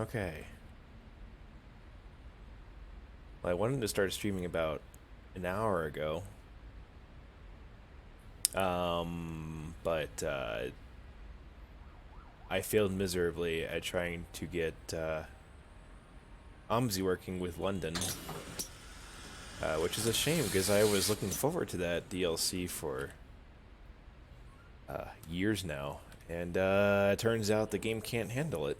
Okay. Well, I wanted to start streaming about an hour ago. But I failed miserably at trying to get OMSI working with London, which is a shame because I was looking forward to that DLC for years now. And it turns out the game can't handle it.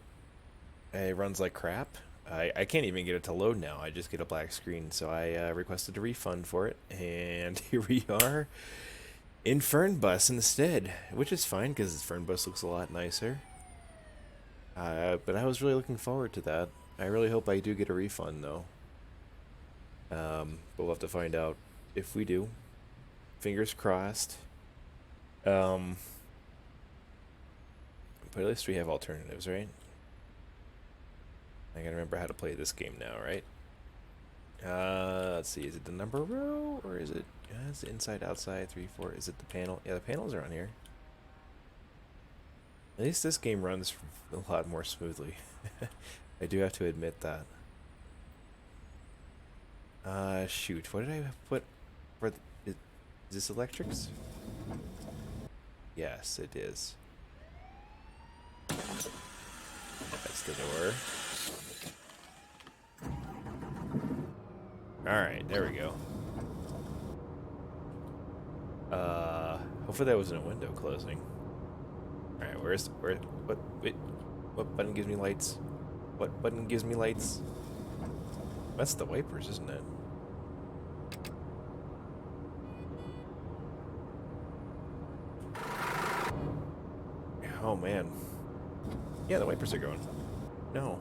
It runs like crap. I can't even get it to load now. I just get a black screen. So I requested a refund for it. And here we are in Fernbus instead, which is fine because Fernbus looks a lot nicer. But I was really looking forward to that. I really hope I do get a refund though. But we'll have to find out if we do. Fingers crossed. But at least we have alternatives, right? I gotta remember how to play this game now, right? Let's see, is it the number row, or is it, is it inside, outside, 3, 4, is it the panel? Yeah, the panels are on here. At least this game runs a lot more smoothly. I do have to admit that. Shoot, what did I put for is this electrics? Yes, it is. That's the door. Alright, there we go. Hopefully that wasn't a window closing. Alright, what button gives me lights? What button gives me lights? That's the wipers, isn't it? Oh man. Yeah, the wipers are going. No.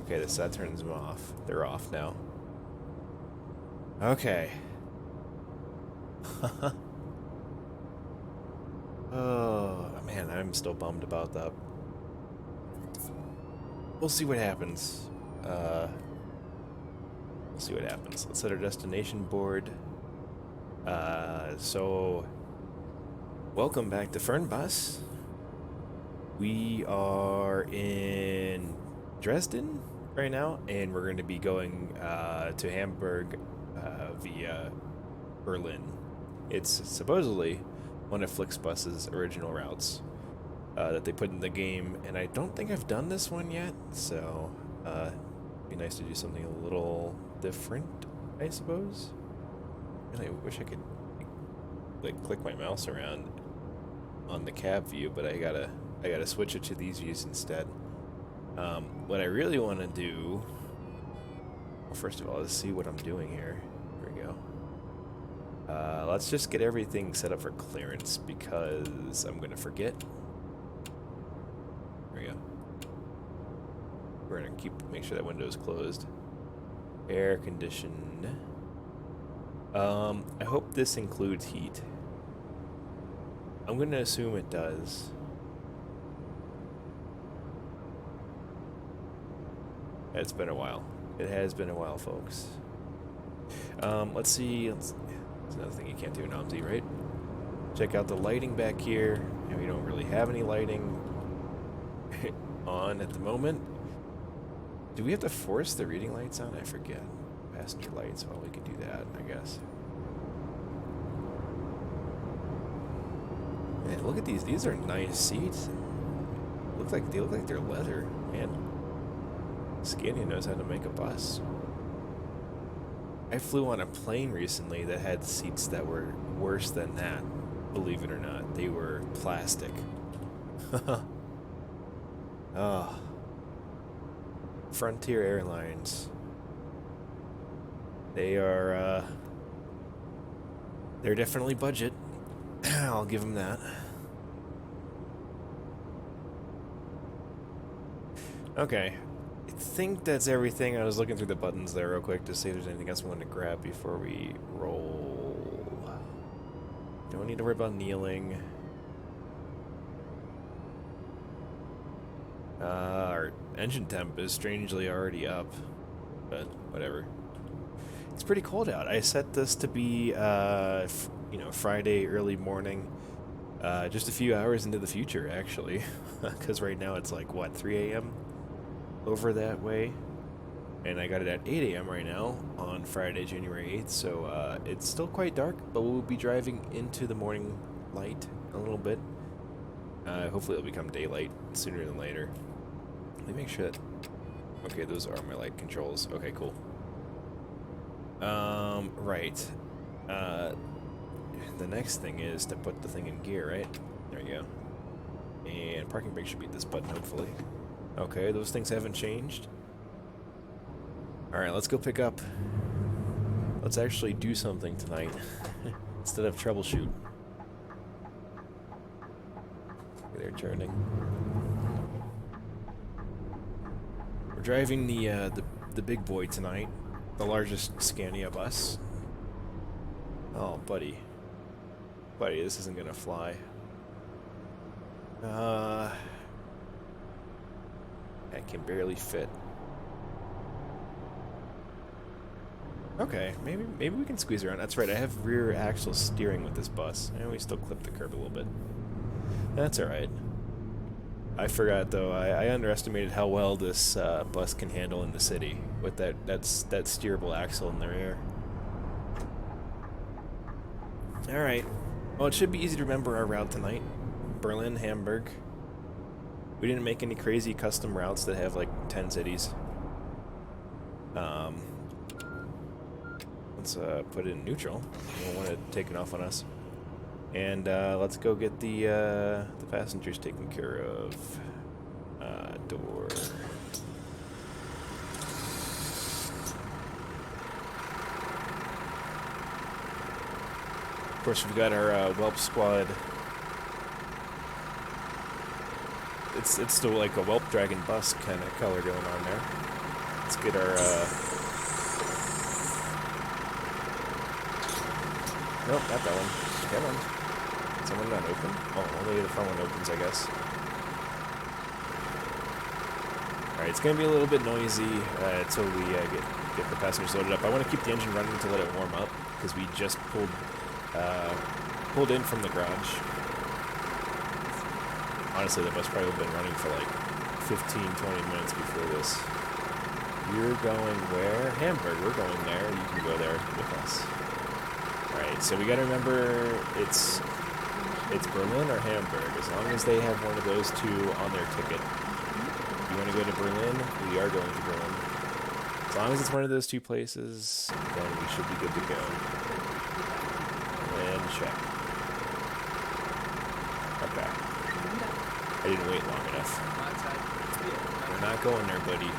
Okay, that turns them off. They're off now. Okay. Oh, man, I'm still bummed about that. We'll see what happens. We'll see what happens. Let's set our destination board. So, welcome back to Fernbus. We are in Dresden right now, and we're going to be going to Hamburg via Berlin. It's supposedly one of Flixbus's original routes that they put in the game, and I don't think I've done this one yet, so it'd be nice to do something a little different, I suppose. And I wish I could like click my mouse around on the cab view, but I gotta switch it to these views instead. What I really want to do, well, first of all, let's see what I'm doing here. Here we go. Let's just get everything set up for clearance because I'm gonna forget. There we go. We're gonna make sure that window is closed. Air conditioned. I hope this includes heat. I'm gonna assume it does. It's been a while. It has been a while, folks. Let's see. That's another thing you can't do in OMSI, right? Check out the lighting back here. And we don't really have any lighting on at the moment. Do we have to force the reading lights on? I forget. Passenger lights. Well, we could do that, I guess. Man, look at these. These are nice seats. They look like they're leather. Man, Scania knows how to make a bus. I flew on a plane recently that had seats that were worse than that. Believe it or not, they were plastic. Oh. Frontier Airlines. They're definitely budget. I'll give them that. Okay. I think that's everything. I was looking through the buttons there real quick to see if there's anything else we want to grab before we roll. Don't need to worry about kneeling. Our engine temp is strangely already up, but whatever. It's pretty cold out. I set this to be, Friday early morning, just a few hours into the future, actually, because right now it's like, what, 3 a.m.? over that way. And I got it at 8 a.m. right now on Friday, January 8th, so it's still quite dark, but we'll be driving into the morning light a little bit. Hopefully it'll become daylight sooner than later. Let me make sure that... Okay, those are my light controls. Okay, cool. Right. The next thing is to put the thing in gear, right? There you go. And parking brake should be this button, hopefully. Okay, those things haven't changed. Alright, let's go pick up. Let's actually do something tonight instead of troubleshoot. They're turning. We're driving the big boy tonight, the largest Scania bus. Oh, buddy. Buddy, this isn't gonna fly. I can barely fit. Okay, maybe we can squeeze around. That's right, I have rear axle steering with this bus. And we still clip the curb a little bit. That's alright. I forgot though, I underestimated how well this bus can handle in the city with that steerable axle in the rear. Alright. Well, it should be easy to remember our route tonight. Berlin, Hamburg. We didn't make any crazy custom routes that have like 10 cities. Let's put it in neutral. We don't want it taken off on us. And let's go get the passengers taken care of. Door. Of course, we've got our Whelp squad. It's still like a Whelp Dragon bus kind of color going on there. Let's get our. Nope, not that one. Come on. Is that one not open? Oh, only the front one opens, I guess. Alright, it's going to be a little bit noisy until we get the passengers loaded up. I want to keep the engine running to let it warm up, because we just pulled in from the garage. Honestly, the bus probably would have been running for like 15, 20 minutes before this. You're going where? Hamburg. We're going there. You can go there with us. Alright, so we gotta remember it's Berlin or Hamburg, as long as they have one of those two on their ticket. If you want to go to Berlin, we are going to Berlin. As long as it's one of those two places, then we should be good to go. And check. Okay. I didn't wait long enough. We're not going there, buddy.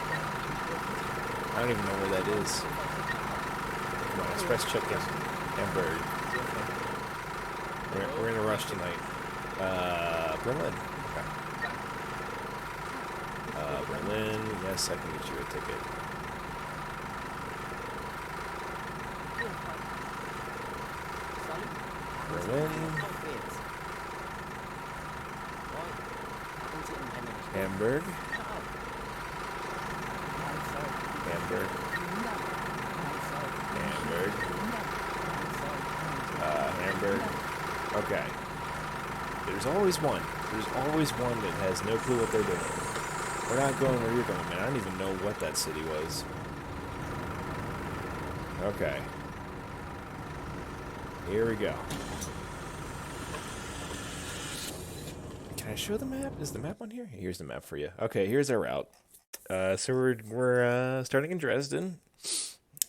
I don't even know where that is. Come on, let's press check-in. Hamburg. We're in a rush tonight. Berlin. Okay. Berlin. Yes, I can get you a ticket. Berlin. Hamburg. Hamburg. Hamburg. Hamburg. Okay. There's always one. There's always one that has no clue what they're doing. We're not going where you're going, man. I don't even know what that city was. Okay. Here we go. Can I show the map? Is the map on here? Here's the map for you. Okay, here's our route. So we're starting in Dresden.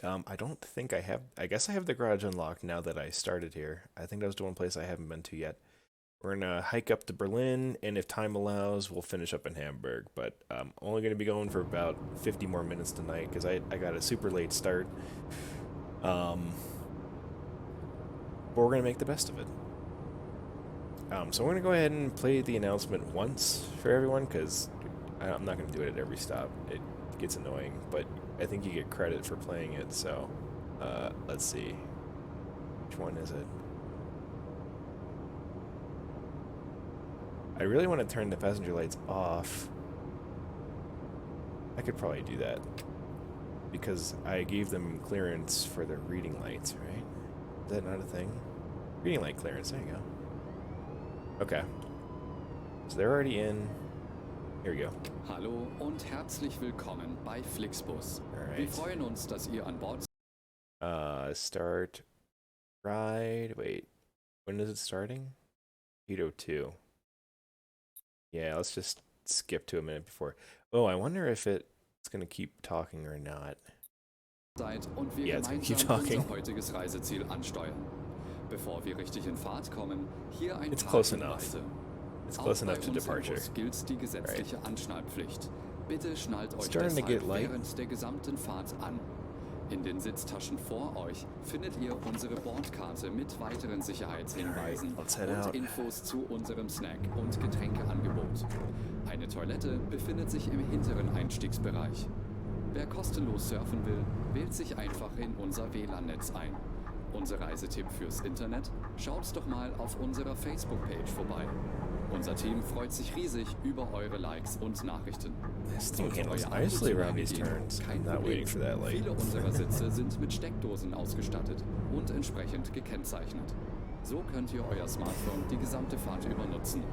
I don't think I have... I guess I have the garage unlocked now that I started here. I think that was the one place I haven't been to yet. We're going to hike up to Berlin, and if time allows, we'll finish up in Hamburg. But I'm only going to be going for about 50 more minutes tonight, because I got a super late start. But we're going to make the best of it. So we're going to go ahead and play the announcement once for everyone, because I'm not going to do it at every stop. It gets annoying, but I think you get credit for playing it, so let's see. Which one is it? I really want to turn the passenger lights off. I could probably do that, because I gave them clearance for their reading lights, right? Is that not a thing? Reading light clearance, there you go. Okay. So they're already in. Here we go. Hallo und herzlich willkommen bei Flixbus. Alright. Wir freuen uns, dass ihr an Bord Start ride. Wait, when is it starting? 8:02. Yeah, let's just skip to a minute before. Oh, I wonder if it's gonna keep talking or not. seid und wir Yeah, it's gonna keep gemeinsam talking. unser heutiges Reiseziel ansteuern. Bevor wir richtig in Fahrt kommen, hier ein It's paar close enough. Hinweise. It's Auch close bei enough to unserem departure. Bus gilt die gesetzliche Anschnallpflicht. Bitte schnallt euch Starting to deshalb get light. während der gesamten Fahrt an. In den Sitztaschen vor euch findet ihr unsere Bordkarte mit weiteren Sicherheitshinweisen Alright, let's head und out. Infos zu unserem Snack- und Getränkeangebot. Eine Toilette befindet sich im hinteren Einstiegsbereich. Wer kostenlos surfen will, wählt sich einfach in unser WLAN-Netz ein. Unser Reisetipp fürs Internet? Schaut doch mal auf unserer Facebook-Page vorbei. Unser Team freut sich riesig über eure Likes und Nachrichten. This thing Sollte handles euer nicely Auto around these gehen, turns. kein I'm not Problem. waiting for that light. Viele unserer Sitze sind mit Steckdosen ausgestattet und entsprechend gekennzeichnet. So könnt ihr euer Smartphone die gesamte Fahrt über nutzen.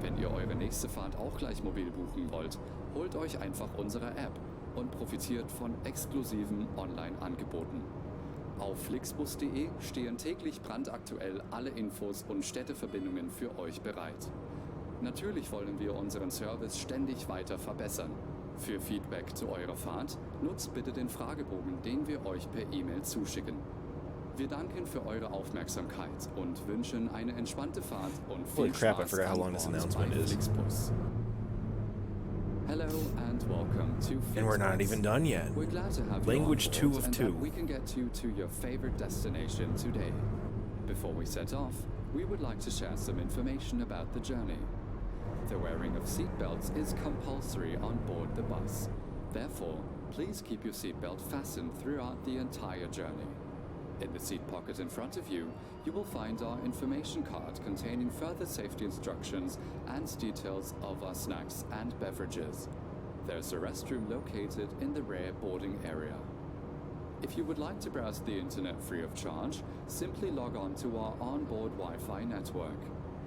Wenn ihr eure nächste Fahrt auch gleich mobil buchen wollt, holt euch einfach unsere App und profitiert von exklusiven Online-Angeboten. Auf flixbus.de stehen täglich brandaktuell alle Infos und Städteverbindungen für euch bereit. Natürlich wollen wir unseren Service ständig weiter verbessern. Für Feedback zu eurer Fahrt nutzt bitte den Fragebogen, den wir euch per E-Mail zuschicken. Wir danken für eure Aufmerksamkeit und wünschen eine entspannte Fahrt und viel Holy crap, I Spaß forgot how an long this Bord announcement bei is. Flixbus. Hello and welcome to Flixbus. And we're not even done yet. We're glad to have Language you on 2 board of and 2. that we can get you to your favorite destination today. Before we set off, we would like to share some information about the journey. The wearing of seatbelts is compulsory on board the bus. Therefore, please keep your seatbelt fastened throughout the entire journey. In the seat pocket in front of you, you will find our information card containing further safety instructions and details of our snacks and beverages. There's a restroom located in the rear boarding area. If you would like to browse the internet free of charge, simply log on to our onboard Wi-Fi network.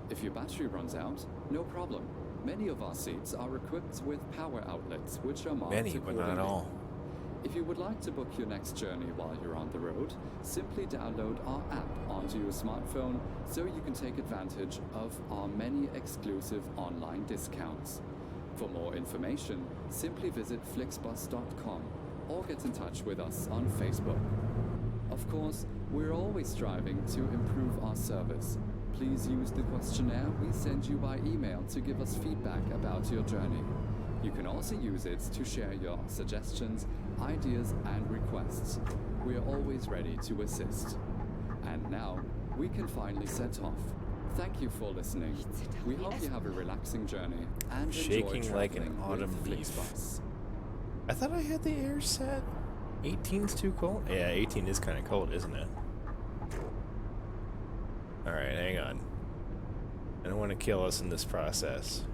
If your battery runs out, no problem. Many of our seats are equipped with power outlets, which are marked Many, but not accordingly. all. If you would like to book your next journey while you're on the road, simply download our app onto your smartphone so you can take advantage of our many exclusive online discounts. For more information, simply visit flixbus.com or get in touch with us on Facebook. Of course, we're always striving to improve our service. Please use the questionnaire we send you by email to give us feedback about your journey. You can also use it to share your suggestions, ideas, and requests. We are always ready to assist. And now, we can finally set off. Thank you for listening. We hope you have a relaxing journey and enjoy Shaking like an traveling autumn with leaf. Flixbus. I thought I had the air set. 18's too cold? Yeah, 18 is kind of cold, isn't it? Alright, hang on. I don't want to kill us in this process.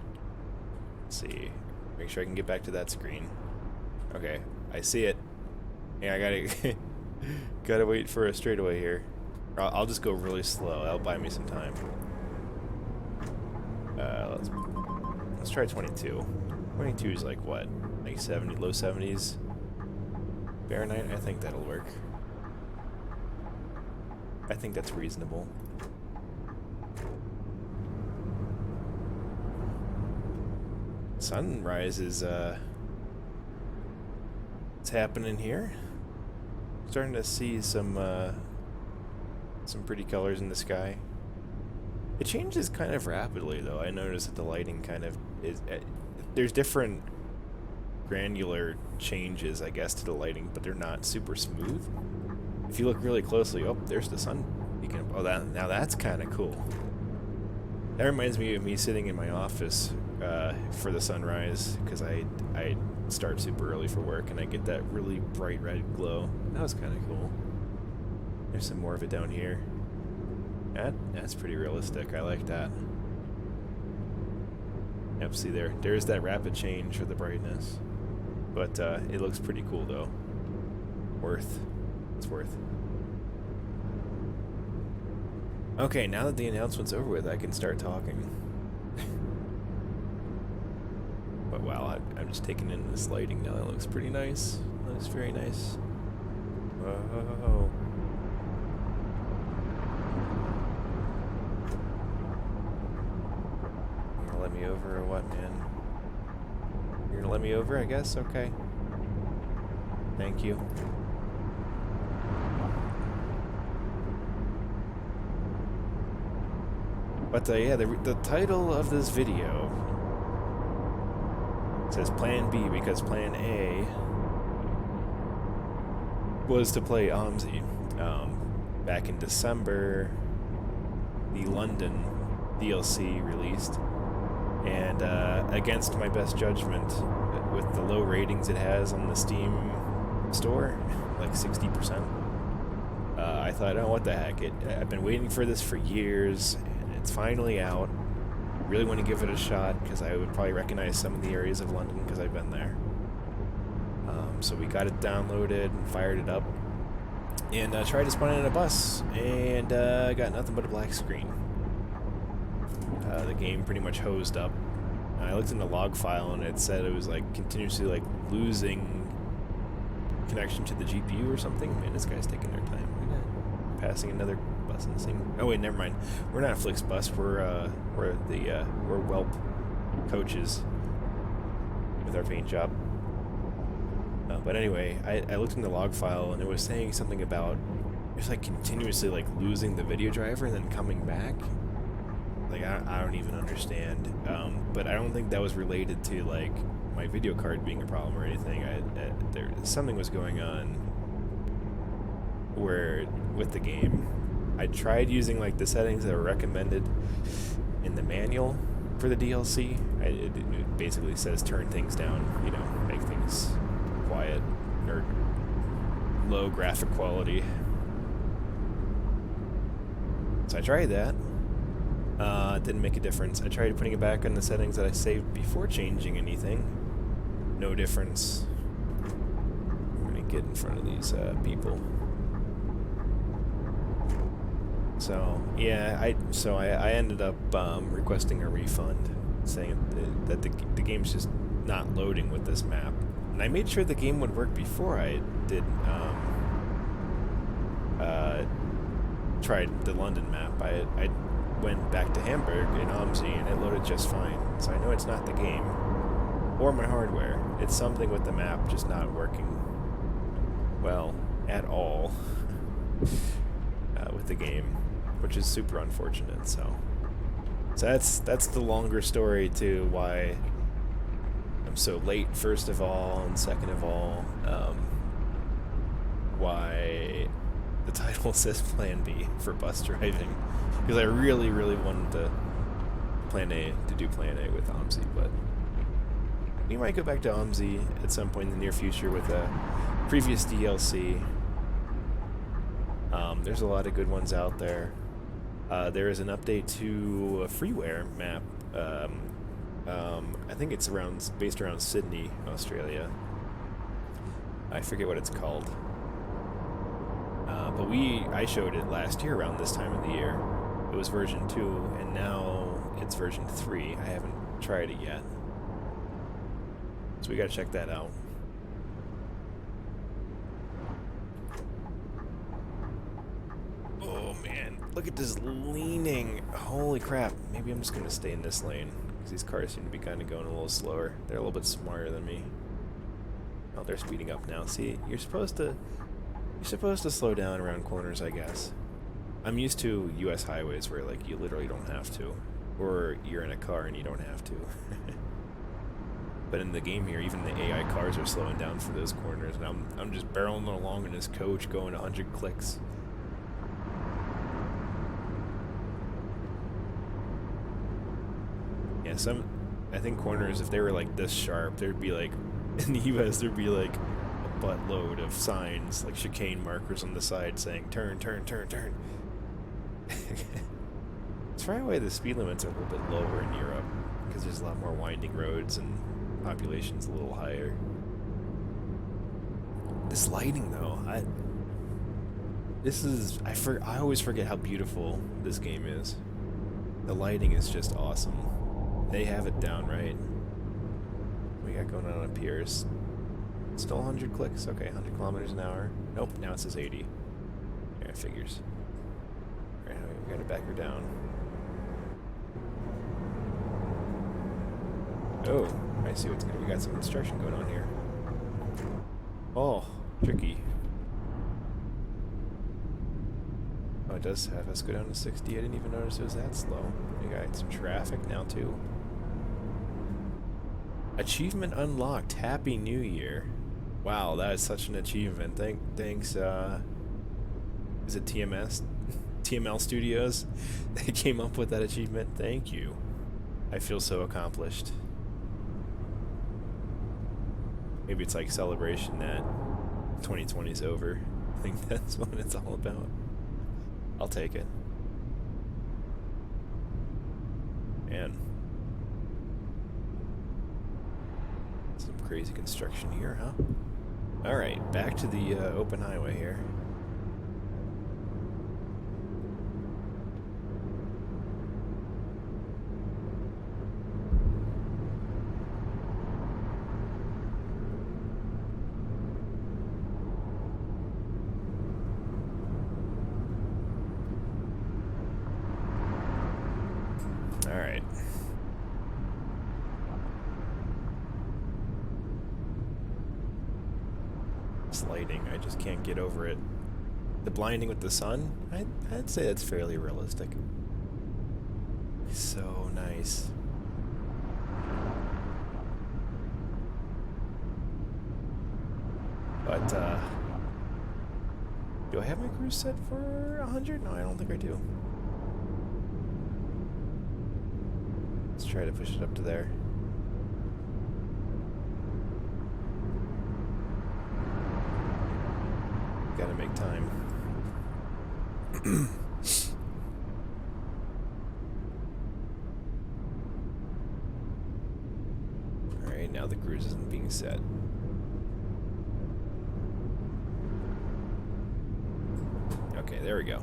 Let's see. Make sure I can get back to that screen. Okay, I see it. Yeah, I gotta gotta wait for a straightaway here. Or I'll just go really slow. That'll buy me some time. Let's try 22. 22 is like what? Like 70, low 70s. Fahrenheit? I think that'll work. I think that's reasonable. Sunrise is what's happening here. Starting to see some pretty colors in the sky. It changes kind of rapidly though. I noticed that the lighting kind of is there's different granular changes, I guess, to the lighting, but they're not super smooth. If you look really closely, oh, there's the sun. You can, oh, now that's kind of cool. That reminds me of me sitting in my office for the sunrise, because I start super early for work, and I get that really bright red glow. That was kind of cool. There's some more of it down here. That's pretty realistic. I like that. Yep, see there's that rapid change for the brightness. But it looks pretty cool though. It's worth. Okay, now that the announcement's over with, I can start talking. But wow, I'm just taking in this lighting now. It looks pretty nice. It looks very nice. Whoa. You gonna let me over or what, man? You're gonna let me over, I guess? Okay. Thank you. But yeah, the title of this video says Plan B because Plan A was to play OMSI. Back in December, the London DLC released, and against my best judgment, with the low ratings it has on the Steam store, like 60%, I thought, oh, what the heck? I've been waiting for this for years. It's finally out. Really want to give it a shot because I would probably recognize some of the areas of London because I've been there. So we got it downloaded and fired it up and tried to spawn in a bus and got nothing but a black screen. The game pretty much hosed up. I looked in the log file and it said it was like continuously like losing connection to the GPU or something. Man, this guy's taking their time. We're passing another bus in the same. Oh wait, never mind. We're not Flixbus. We're Welp coaches with our paint job. But anyway, I looked in the log file and it was saying something about it's like continuously like losing the video driver and then coming back. Like I don't even understand. But I don't think that was related to like my video card being a problem or anything. There something was going on where with the game. I tried using like the settings that were recommended in the manual for the DLC. It basically says turn things down, you know, make things quiet or low graphic quality. So I tried that. Didn't make a difference. I tried putting it back on the settings that I saved before changing anything. No difference. I'm gonna get in front of these people. So yeah, I ended up requesting a refund, saying that the game's just not loading with this map. And I made sure the game would work before I did tried the London map. I went back to Hamburg in OMSI and it loaded just fine. So I know it's not the game or my hardware. It's something with the map just not working well at all with the game, which is super unfortunate. So that's the longer story to why I'm so late, first of all, and second of all, why the title says Plan B for bus driving, because I really wanted to do Plan A with OMSI, but we might go back to OMSI at some point in the near future with a previous DLC. There's a lot of good ones out there. There is an update to a freeware map. I think it's based around Sydney, Australia. I forget what it's called. But I showed it last year around this time of the year. It was version 2, and now it's version 3. I haven't tried it yet. So we gotta check that out. Oh man, look at this leaning. Holy crap. Maybe I'm just gonna stay in this lane, because these cars seem to be kind of going a little slower. They're a little bit smarter than me. Oh, they're speeding up now. See, you're supposed to slow down around corners, I guess. I'm used to US highways where like you literally don't have to, or you're in a car and you don't have to. But in the game here, even the AI cars are slowing down for those corners, and I'm just barreling along in this coach going 100 clicks. Yeah, I think corners, if they were like this sharp, there'd be like, in the US, there'd be like a buttload of signs, like chicane markers on the side saying, turn, turn, turn, turn. It's probably why the speed limits are a little bit lower in Europe, because there's a lot more winding roads and population's a little higher. This lighting, though, I always forget how beautiful this game is. The lighting is just awesome. They have it down right. we got going on up here? Is still 100 clicks? Okay, 100 kilometers an hour. Nope, now it says 80. Yeah, figures. Alright, we gotta back her down. Oh, I see what's good. We got some construction going on here. Oh, tricky. Oh, it does have us go down to 60. I didn't even notice it was that slow. We got some traffic now, too. Achievement unlocked. Happy New Year. Wow, that is such an achievement. Thanks, is it TMS? TML Studios? They came up with that achievement. Thank you. I feel so accomplished. Maybe it's like celebration that 2020 is over. I think that's what it's all about. I'll take it. Man. Some crazy construction here, huh? Alright, back to the open highway here. Alright. This lighting, I just can't get over it. The blinding with the sun, I'd say that's fairly realistic. So nice. But, do I have my cruise set for 100? No, I don't think I do. Let's try to push it up to there. Gotta make time. Alright, now the cruise isn't being set. Okay, there we go.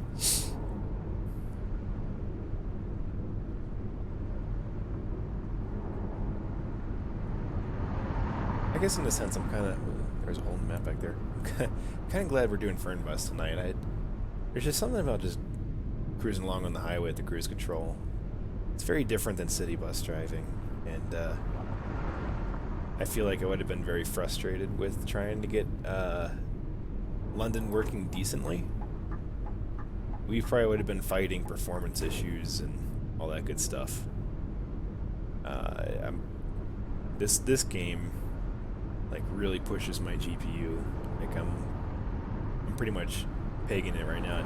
I guess in a sense I'm kind of... There's a whole map back there. I'm kind of glad we're doing Fern Bus tonight. There's just something about just cruising along on the highway at the cruise control. It's very different than city bus driving. And I feel like I would have been very frustrated with trying to get London working decently. We probably would have been fighting performance issues and all that good stuff. This game like really pushes my GPU. Like I'm pretty much pegging it right now at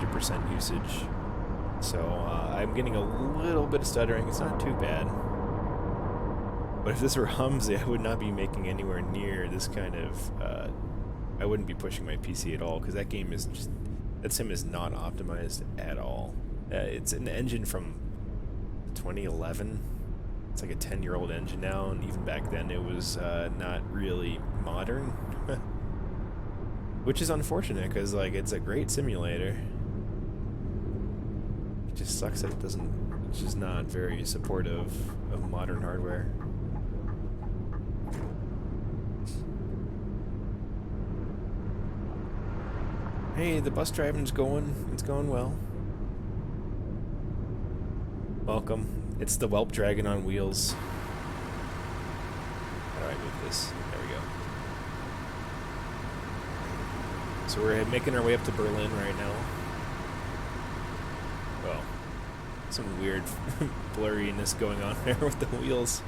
100% usage. So I'm getting a little bit of stuttering. It's not too bad. But if this were Humsey, I would not be making anywhere near this kind of... I wouldn't be pushing my PC at all, because that game is just... That sim is not optimized at all. It's an engine from 2011. It's like a 10-year-old engine now, and even back then it was not really modern. Which is unfortunate, because like it's a great simulator. It just sucks that it's just not very supportive of modern hardware. Hey, the bus driving's going. It's going well. Welcome. It's the Whelp Dragon on wheels. How do I move this? There we go. So we're making our way up to Berlin right now. Well, some weird blurriness going on there with the wheels.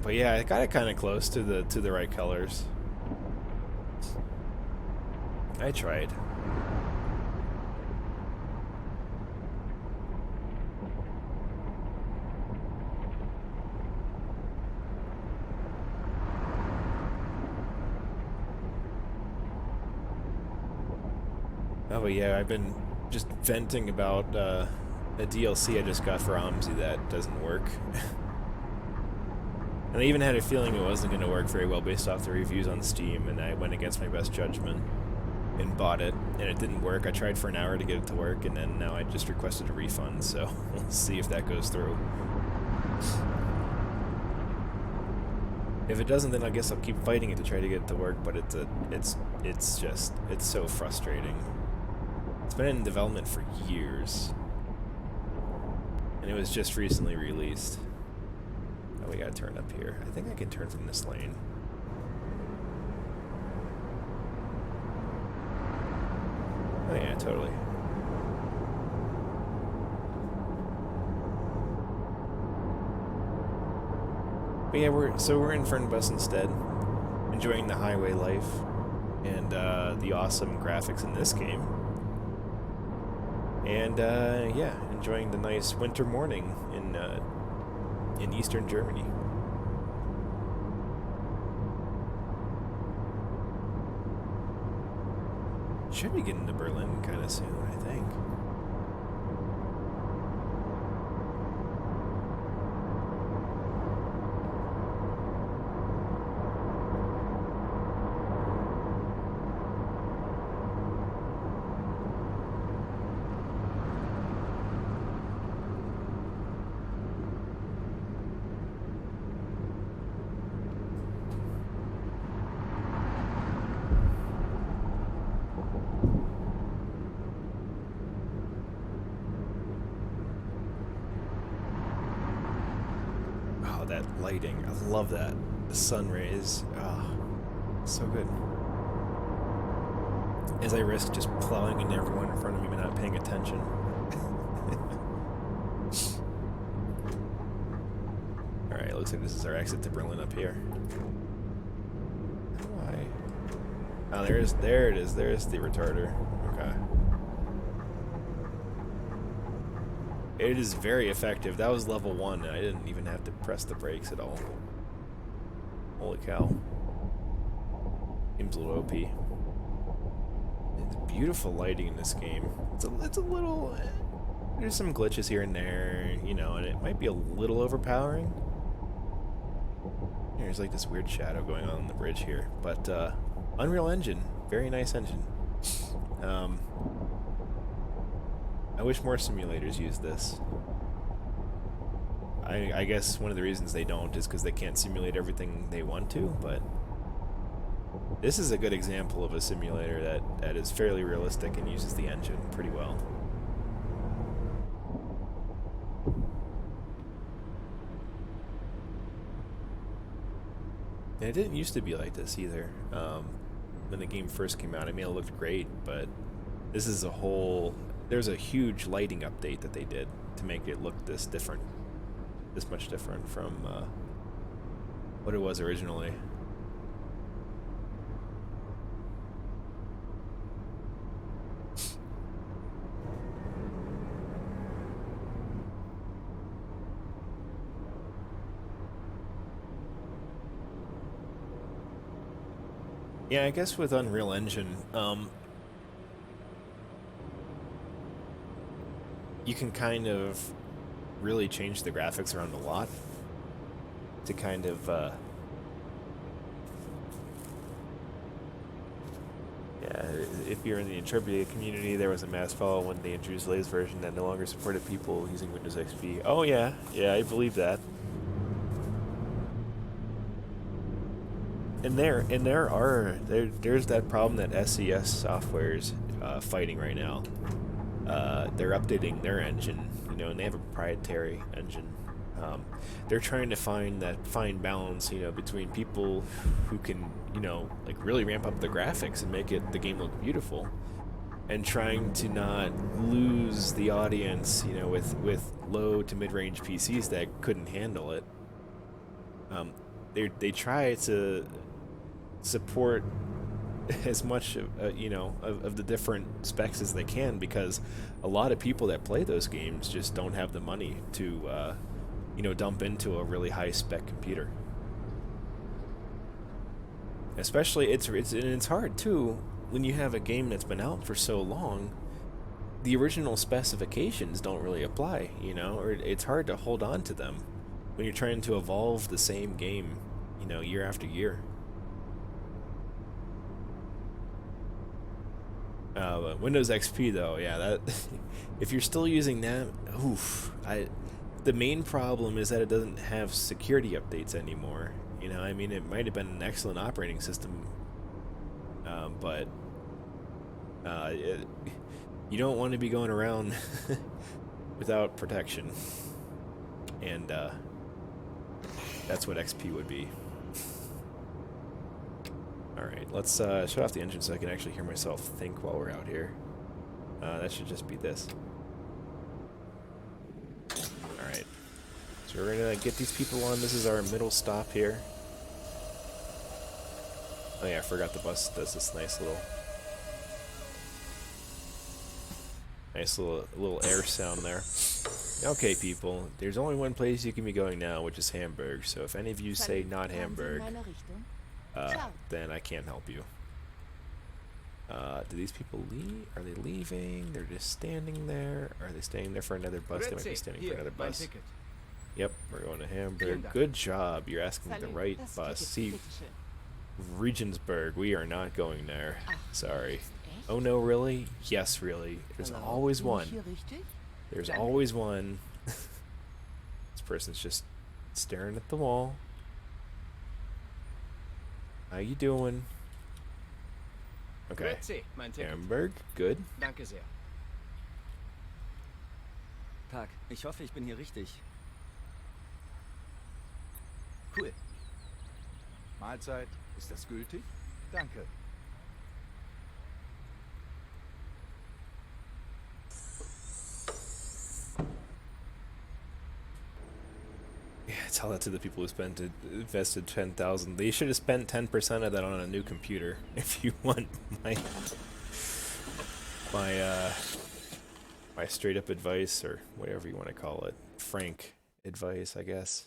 But yeah, I got it kind of close to the right colors. I tried. Oh, but yeah, I've been just venting about a DLC I just got for OMSI that doesn't work. And I even had a feeling it wasn't going to work very well based off the reviews on Steam, and I went against my best judgment. and bought it, and it didn't work. I tried for an hour to get it to work, and then now I just requested a refund, so we'll see if that goes through. If it doesn't, then I guess I'll keep fighting it to try to get it to work, but it's so frustrating. It's been in development for years, and it was just recently released. Oh, we gotta turn up here. I think I can turn from this lane. Oh yeah, totally. But yeah, we're in Fernbus instead, enjoying the highway life and the awesome graphics in this game, and yeah, enjoying the nice winter morning in eastern Germany. Should be getting to Berlin kind of soon, I think. That lighting, I love that. The sun rays, so good. As I risk just plowing into everyone in front of me but not paying attention. Alright, looks like this is our exit to Berlin up here. Why? Oh, there it is. There's the retarder. Okay. It is very effective. That was level 1, and I didn't even have to press the brakes at all. Holy cow. Game's a little OP. It's beautiful lighting in this game. It's a little... there's some glitches here and there, you know, and it might be a little overpowering. There's like this weird shadow going on the bridge here. But, Unreal Engine. Very nice engine. I wish more simulators used this. I guess one of the reasons they don't is because they can't simulate everything they want to, but this is a good example of a simulator that is fairly realistic and uses the engine pretty well. And it didn't used to be like this either. When the game first came out, I mean, it looked great, but this is a whole... There's a huge lighting update that they did to make it look this different. This much different from what it was originally. Yeah, I guess with Unreal Engine, you can kind of really change the graphics around a lot to kind of yeah, if you're in the Interpreted community, there was a mass fall when they introduced the latest version that no longer supported people using Windows XP. Oh yeah, I believe that. And there's that problem that SES software's fighting right now. They're updating their engine, you know, and they have a proprietary engine. They're trying to find that fine balance, you know, between people who can, you know, like really ramp up the graphics and make the game look beautiful, and trying to not lose the audience, you know, with low to mid-range PCs that couldn't handle it. They try to support as much you know, of the different specs as they can, because a lot of people that play those games just don't have the money to you know, dump into a really high spec computer. Especially it's hard too when you have a game that's been out for so long. The original specifications don't really apply, you know, or it's hard to hold on to them when you're trying to evolve the same game, you know, year after year. Windows XP though, yeah, that if you're still using that, oof. The main problem is that it doesn't have security updates anymore. You know, I mean, it might have been an excellent operating system, but you don't want to be going around without protection, and that's what XP would be. Alright, let's shut off the engine so I can actually hear myself think while we're out here. That should just be this. Alright. So we're gonna get these people on. This is our middle stop here. Oh yeah, I forgot the bus does this nice little air sound there. Okay, people, there's only one place you can be going now, which is Hamburg. So if any of you say not Hamburg, then I can't help you. Do these people leave? Are they leaving? They're just standing there? Are they staying there for another bus? They might be standing for another bus. Yep, we're going to Hamburg. Good job. You're asking the right bus. See, Regensburg. We are not going there. Sorry. Oh no, really? Yes, really. There's always one. There's always one. This person's just staring at the wall. How you doing? Okay. Hamburg, good. Danke sehr. Tag, ich hoffe, ich bin hier richtig. Cool. Mahlzeit. Ist das gültig? Danke. Yeah, tell that to the people who invested 10,000. They should have spent 10% of that on a new computer. If you want my straight up advice, or whatever you want to call it, frank advice, I guess.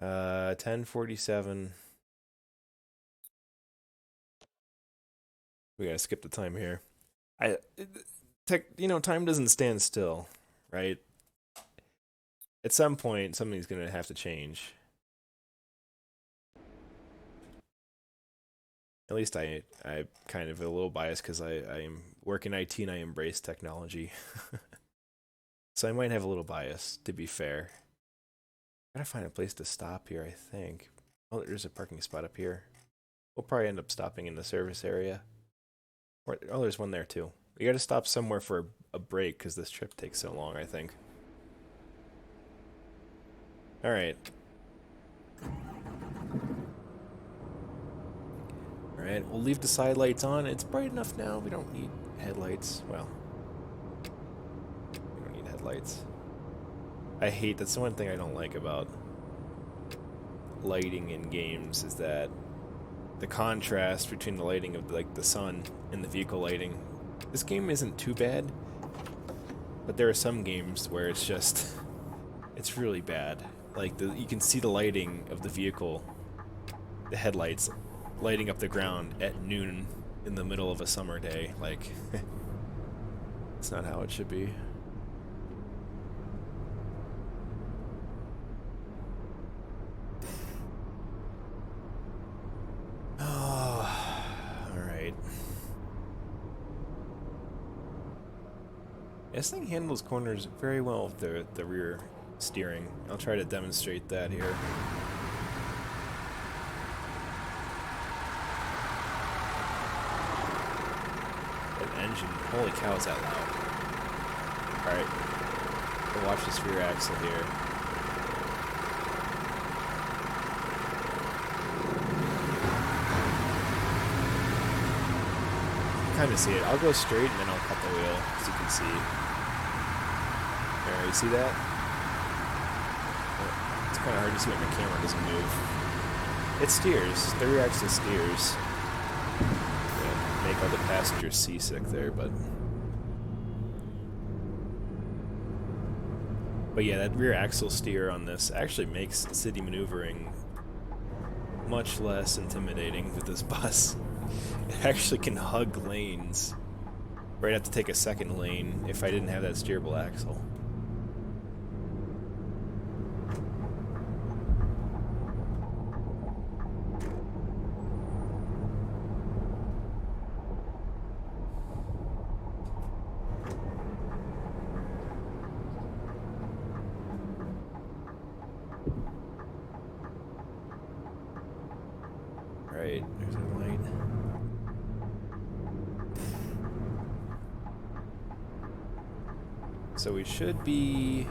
10:47. We gotta skip the time here. Time doesn't stand still, right? At some point, something's gonna have to change. At least I kind of a little biased because I work in IT and I embrace technology. So I might have a little bias, to be fair. Gotta find a place to stop here, I think. Oh, there's a parking spot up here. We'll probably end up stopping in the service area. Oh, there's one there too. We gotta stop somewhere for a break because this trip takes so long, I think. Alright. Alright, we'll leave the side lights on. It's bright enough now. We don't need headlights. Well, we don't need headlights. That's the one thing I don't like about lighting in games, is that the contrast between the lighting of the sun and the vehicle lighting. This game isn't too bad, but there are some games where it's just, it's really bad. Like, you can see the lighting of the vehicle, the headlights, lighting up the ground at noon in the middle of a summer day. Like, it's not how it should be. This thing handles corners very well with the rear steering. I'll try to demonstrate that here. That engine, holy cow, is that loud. Alright, we'll watch this rear axle here. Kind of see it. I'll go straight and then I'll cut the wheel, as you can see. There, you see that? It's kind of hard to see when the camera doesn't move. It steers. The rear axle steers. Yeah, make all the passengers seasick there, but yeah, that rear axle steer on this actually makes city maneuvering much less intimidating with this bus. It actually can hug lanes, where I'd have to take a second lane if I didn't have that steerable axle. Alright, there's our light. So we should be...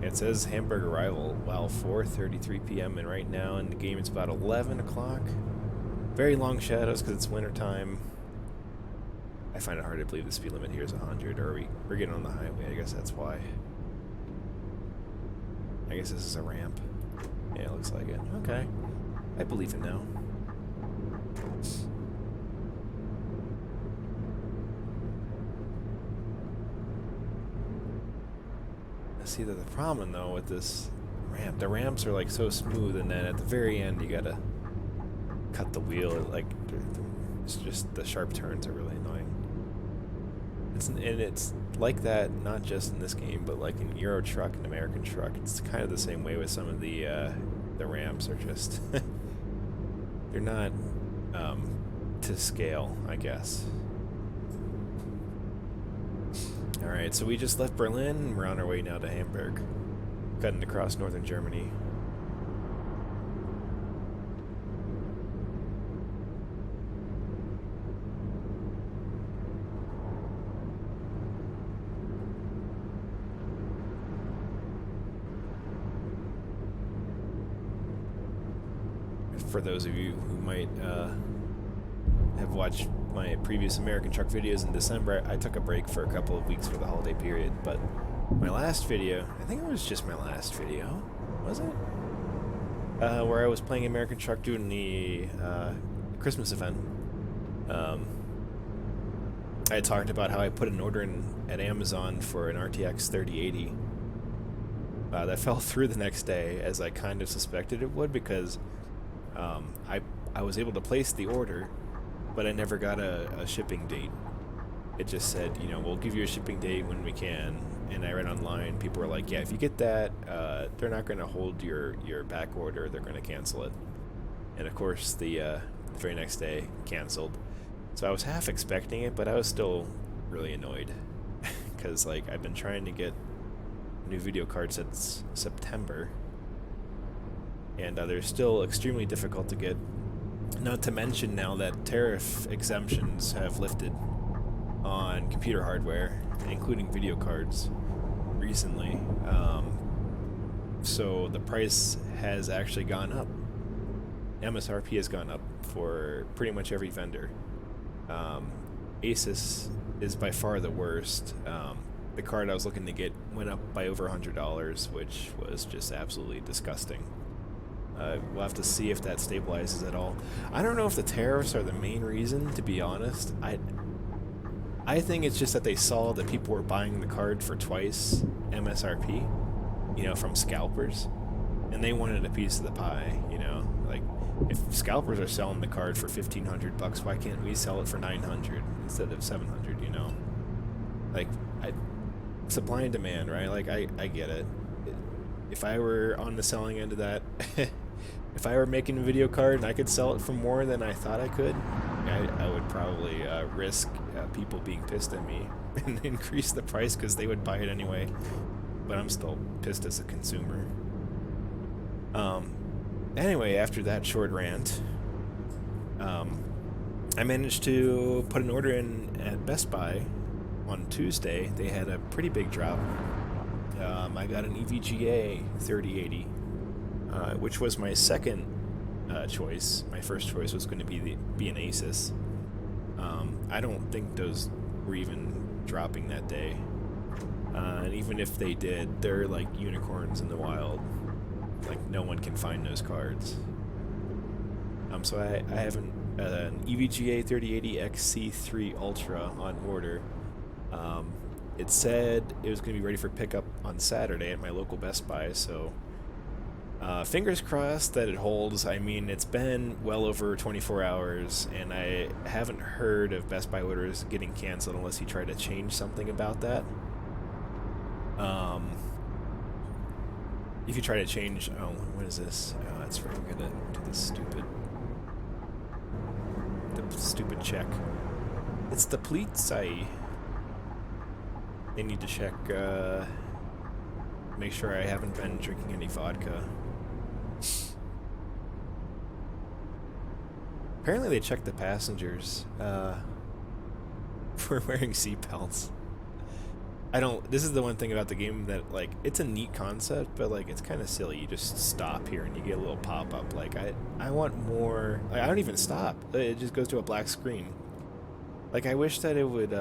It says Hamburg arrival. Wow, 4:33 p.m. and right now in the game it's about 11 o'clock. Very long shadows because it's winter time. I find it hard to believe the speed limit here is 100. Or we're getting on the highway. I guess that's why. I guess this is a ramp. Yeah, it looks like it. Okay. I believe it now. I see that the problem though with this ramp, the ramps are like so smooth, and then at the very end you gotta cut the wheel. Like, it's just the sharp turns are really annoying. It's like that not just in this game, but like in Euro Truck and American Truck. It's kind of the same way with some of the ramps are just they're not to scale, I guess. All right, so we just left Berlin and we're on our way now to Hamburg, cutting across northern Germany. For those of you who might have watched my previous American Truck videos in December, I took a break for a couple of weeks for the holiday period, but my last video, I think it was just my last video, was it? Where I was playing American Truck doing the Christmas event. I talked about how I put an order in at Amazon for an RTX 3080. That fell through the next day, as I kind of suspected it would, because I was able to place the order, but I never got a shipping date. It just said, you know, we'll give you a shipping date when we can. And I read online, people were like, yeah, if you get that, they're not going to hold your back order, they're going to cancel it. And of course, the very next day, canceled. So I was half expecting it, but I was still really annoyed. Because, like, I've been trying to get new video card since September. And they're still extremely difficult to get. Not to mention now that tariff exemptions have lifted on computer hardware, including video cards, recently. So the price has actually gone up. MSRP has gone up for pretty much every vendor. Asus is by far the worst. The card I was looking to get went up by over $100, which was just absolutely disgusting. We'll have to see if that stabilizes at all. I don't know if the tariffs are the main reason, to be honest. I think it's just that they saw that people were buying the card for twice MSRP, you know, from scalpers, and they wanted a piece of the pie, you know. Like, if scalpers are selling the card for $1,500, why can't we sell it for $900 instead of $700, you know? Like, supply and demand, right? Like, I get it. If I were on the selling end of that, if I were making a video card and I could sell it for more than I thought I could, I would probably risk people being pissed at me and increase the price because they would buy it anyway. But I'm still pissed as a consumer. Anyway, after that short rant, I managed to put an order in at Best Buy on Tuesday. They had a pretty big drop. I got an EVGA 3080, which was my second choice. My first choice was going to be an Asus. I don't think those were even dropping that day. And even if they did, they're like unicorns in the wild. Like, no one can find those cards. So I have an EVGA 3080 XC3 Ultra on order. It said it was going to be ready for pickup on Saturday at my local Best Buy, so fingers crossed that it holds. I mean, it's been well over 24 hours, and I haven't heard of Best Buy orders getting canceled unless you try to change something about that. If you try to change... Oh, what is this? Oh, that's right, we're going to do this stupid check. It's the Polizei. They need to check, make sure I haven't been drinking any vodka. apparently they check the passengers for wearing seatbelts. I don't. This is the one thing about the game that, like, it's a neat concept, but like it's kind of silly. You just stop here and you get a little pop up. Like I want more. Like, I don't even stop. It just goes to a black screen. Like, I wish that it would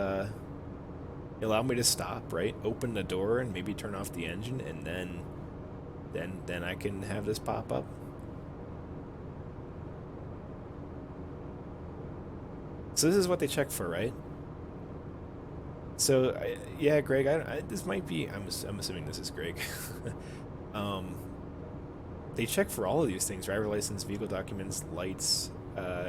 allow me to stop, right? Open the door and maybe turn off the engine, and then I can have this pop up. So this is what they check for, right? So, yeah, Greg, this might be, I'm assuming this is Greg. They check for all of these things: driver license, vehicle documents, lights,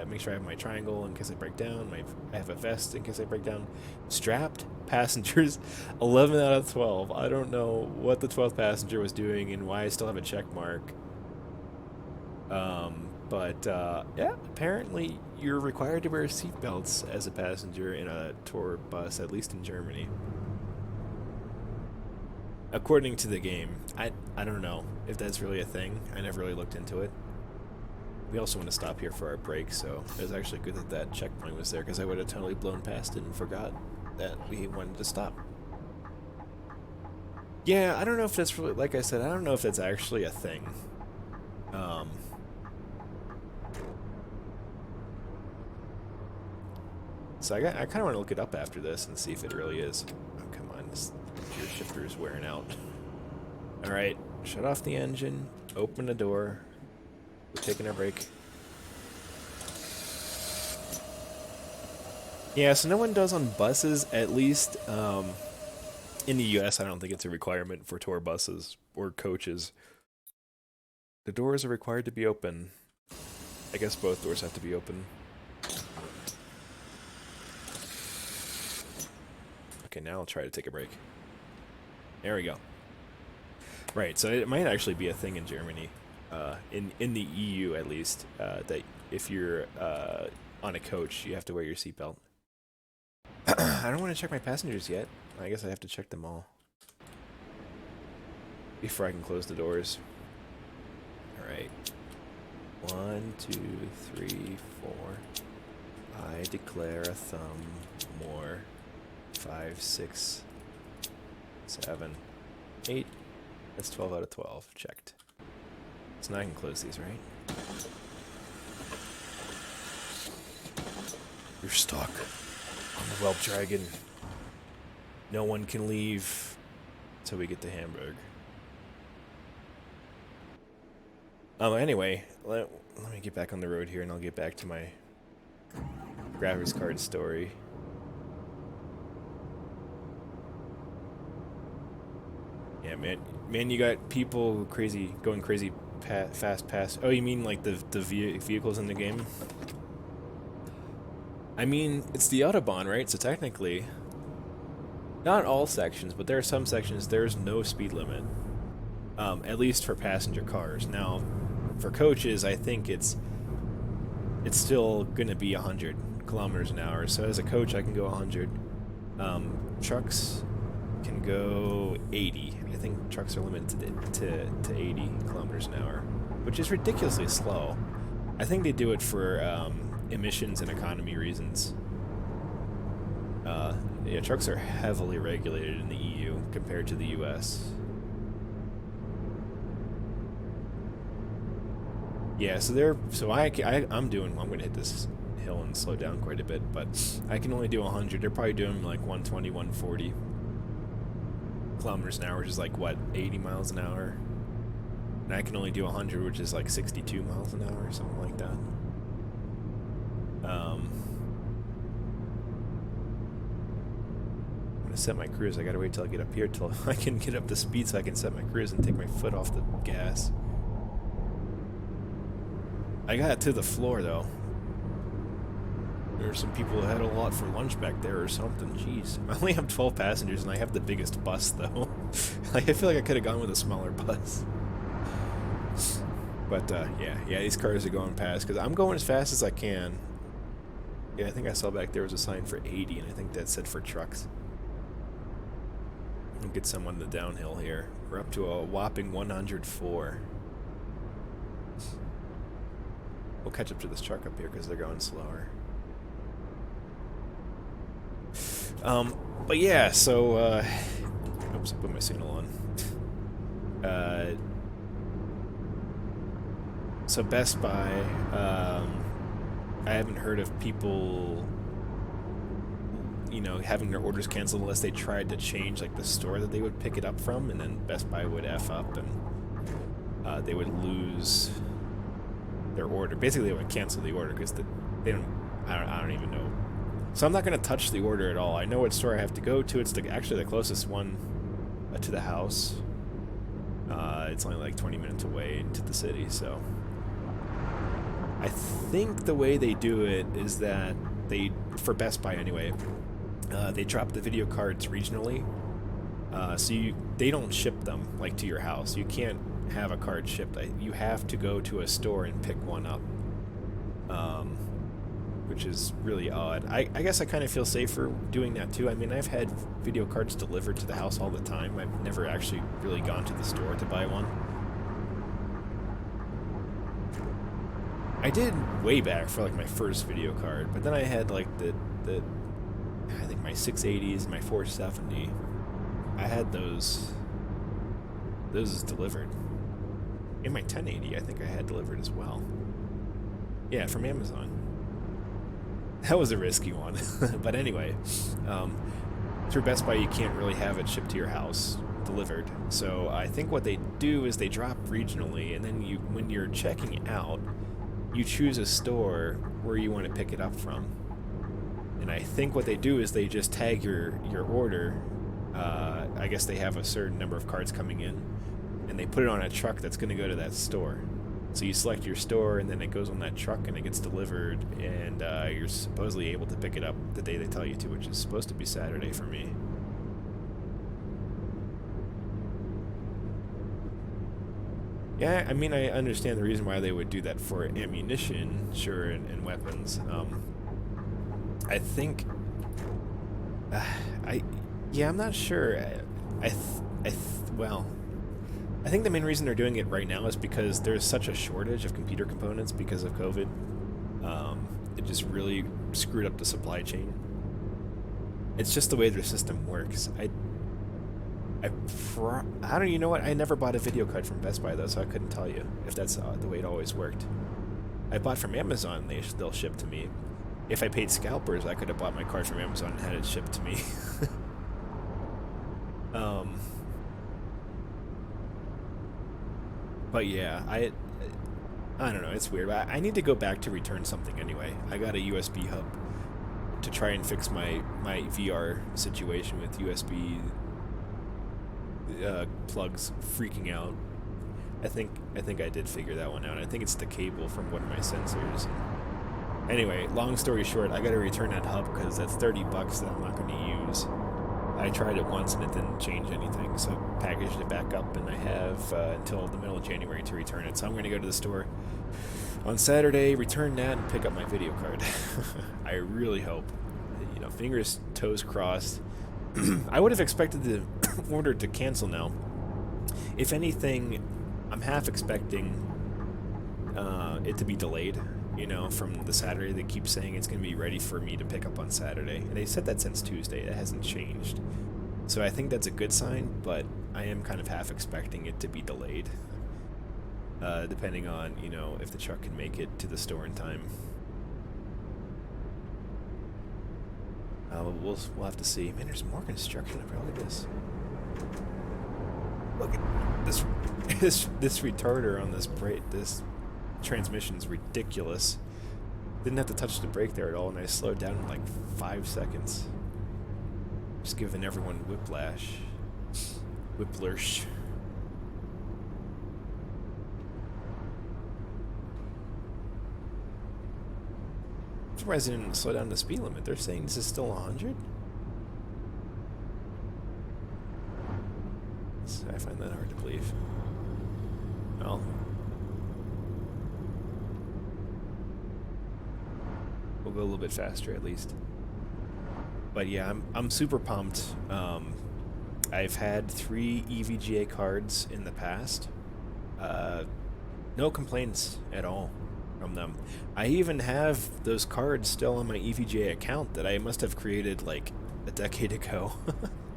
make sure I have my triangle in case I break down, I have a vest in case I break down, strapped passengers, 11 out of 12. I don't know what the 12th passenger was doing and why I still have a check mark. Yeah, apparently you're required to wear seatbelts as a passenger in a tour bus, at least in Germany. According to the game. I don't know if that's really a thing. I never really looked into it. We also want to stop here for our break, so it was actually good that that checkpoint was there, because I would have totally blown past it and forgot that we wanted to stop. Yeah, I don't know if that's really, like I said, I don't know if that's actually a thing. So I kind of want to look it up after this and see if it really is. Oh, come on, this gear shifter is wearing out. Alright, shut off the engine, open the door. We're taking our break. Yeah, so no one does on buses, at least in the US. I don't think it's a requirement for tour buses or coaches. The doors are required to be open. I guess both doors have to be open. Okay, now I'll try to take a break. There we go. Right, so it might actually be a thing in Germany, in the EU at least, that if you're on a coach, you have to wear your seatbelt. I don't want to check my passengers yet. I guess I have to check them all before I can close the doors. Alright. 1, 2, 3, 4. I declare a thumb more. 5, 6, 7, 8. That's 12 out of 12. Checked. So now I can close these, right? You're stuck on the Whelp Dragon. No one can leave until we get to Hamburg. Anyway, let me get back on the road here and I'll get back to my graphics card story. Yeah, man, you got people going crazy fast past. Oh, you mean like the vehicles in the game? I mean, it's the Autobahn, right? So technically, not all sections, but there are some sections there's no speed limit. At least for passenger cars. Now, for coaches, I think it's still gonna be 100 kilometers an hour. So as a coach, I can go 100. Trucks can go 80. I think trucks are limited to 80 kilometers an hour, which is ridiculously slow. I think they do it for emissions and economy reasons. Yeah, trucks are heavily regulated in the EU compared to the US. Yeah, so I'm gonna hit this hill and slow down quite a bit, but I can only do 100. They're probably doing like 120, 140 kilometers an hour, which is like, what, 80 miles an hour? And I can only do 100, which is like 62 miles an hour or something like that. I'm gonna set my cruise. I gotta wait till I get up here till I can get up to speed so I can set my cruise and take my foot off the gas. I got it to the floor though. There were some people who had a lot for lunch back there or something. Jeez. I only have 12 passengers and I have the biggest bus though. Like, I feel like I could have gone with a smaller bus. But yeah, these cars are going past because I'm going as fast as I can. Yeah, I think I saw back there was a sign for 80 and I think that said for trucks. We'll get some on the downhill here. We're up to a whopping 104. We'll catch up to this truck up here because they're going slower. But yeah, so, oops, I put my signal on. So Best Buy, I haven't heard of people, you know, having their orders canceled unless they tried to change, like, the store that they would pick it up from, and then Best Buy would F up, and they would lose their order. Basically, they would cancel the order because they don't, I don't even know. So I'm not going to touch the order at all. I know what store I have to go to. It's actually the closest one to the house. It's only like 20 minutes away into the city, so... I think the way they do it is that they, for Best Buy anyway, they drop the video cards regionally. So they don't ship them, like, to your house. You can't have a card shipped. You have to go to a store and pick one up. Which is really odd. I guess I kind of feel safer doing that too. I mean, I've had video cards delivered to the house all the time. I've never actually really gone to the store to buy one. I did way back for like my first video card, but then I had like the I think my 680s and my 470. I had those delivered. And my 1080 I think I had delivered as well. Yeah, from Amazon. That was a risky one. But anyway, through Best Buy you can't really have it shipped to your house delivered. So I think what they do is they drop regionally, and then when you're checking out, you choose a store where you want to pick it up from. And I think what they do is they just tag your order. I guess they have a certain number of cards coming in, and they put it on a truck that's going to go to that store. So you select your store, and then it goes on that truck, and it gets delivered, and you're supposedly able to pick it up the day they tell you to, which is supposed to be Saturday for me. Yeah, I mean, I understand the reason why they would do that for ammunition, sure, and weapons. I think... yeah, I'm not sure. Well... I think the main reason they're doing it right now is because there's such a shortage of computer components because of COVID. It just really screwed up the supply chain. It's just the way their system works. I don't, you know what? I never bought a video card from Best Buy though, so I couldn't tell you if that's the way it always worked. I bought from Amazon; they'll ship to me. If I paid scalpers, I could have bought my card from Amazon and had it shipped to me. But yeah, I don't know, it's weird. I need to go back to return something anyway. I got a USB hub to try and fix my VR situation with USB plugs freaking out. I think I did figure that one out. I think it's the cable from one of my sensors. Anyway, long story short, I got to return that hub because that's $30 that I'm not going to use. I tried it once and it didn't change anything, so I packaged it back up, and I have until the middle of January to return it. So I'm going to go to the store on Saturday, return that, and pick up my video card. I really hope. You know, fingers, toes crossed. I would have expected the order to cancel now. If anything, I'm half expecting it to be delayed. You know, from the Saturday, they keep saying it's going to be ready for me to pick up on Saturday. And they said that since Tuesday. That hasn't changed. So I think that's a good sign, but I am kind of half expecting it to be delayed. Depending on, you know, if the truck can make it to the store in time. We'll have to see. Man, there's more construction up here. Look at this. Look at this this retarder on this brake. This transmission's ridiculous. Didn't have to touch the brake there at all, and I slowed down in like 5 seconds. Just giving everyone whiplash. Whiplash. I'm surprised they didn't slow down the speed limit. They're saying this is still 100? I find that hard to believe. Well, we'll go a little bit faster at least. But yeah, I'm super pumped. I've had 3 EVGA cards in the past. No complaints at all. from them. I even have those cards still on my EVGA account that I must have created like a decade ago.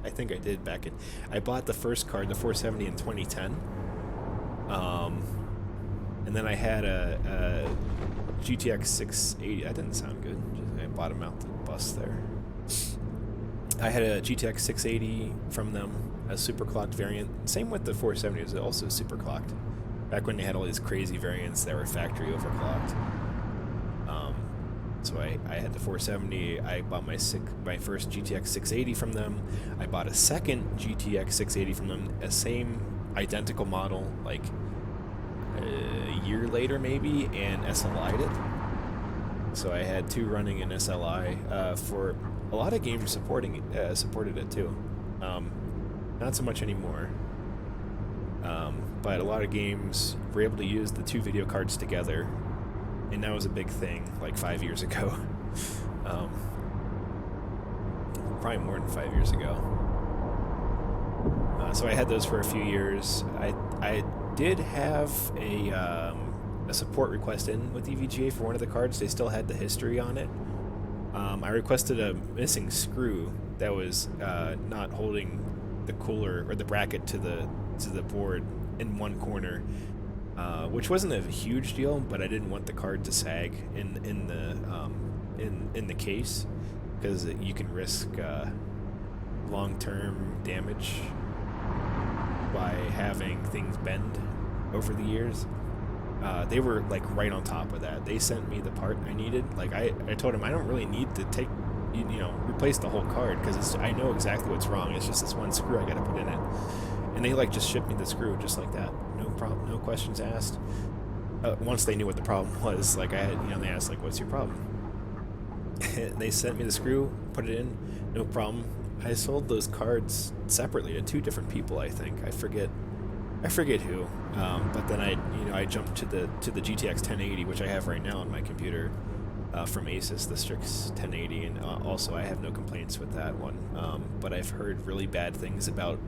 I think I did back in... I bought the first card, the 470, in 2010. And then I had a GTX 680. That didn't sound good. I bought them out the bus there. I had a GTX 680 from them, a super clocked variant. Same with the 470, it was also super clocked. Back when they had all these crazy variants that were factory overclocked. So I had the 470. I bought my first GTX 680 from them. I bought a second GTX 680 from them, a same identical model, like a year later maybe, and SLI'd it. So I had two running in SLI for a lot of games supported it too. Not so much anymore. But a lot of games were able to use the two video cards together, and that was a big thing like 5 years ago. Probably more than 5 years ago. So I had those for a few years. I did have a support request in with EVGA for one of the cards. They still had the history on it. I requested a missing screw that was not holding the cooler or the bracket to the board in one corner, which wasn't a huge deal, but I didn't want the card to sag in the case, because you can risk long-term damage by having things bend over the years. They were like right on top of that. They sent me the part I needed. Like I told them I don't really need to take, replace the whole card, because I know exactly what's wrong. It's just this one screw I gotta put in it. And they like just shipped me the screw just like that. No problem, no questions asked. Once they knew what the problem was, like I had, they asked like, "What's your problem?" They sent me the screw, put it in, no problem. I sold those cards separately to two different people, I think. I forget who. But then I jumped to the GTX 1080, which I have right now on my computer, from Asus, the Strix 1080, and also I have no complaints with that one. But I've heard really bad things about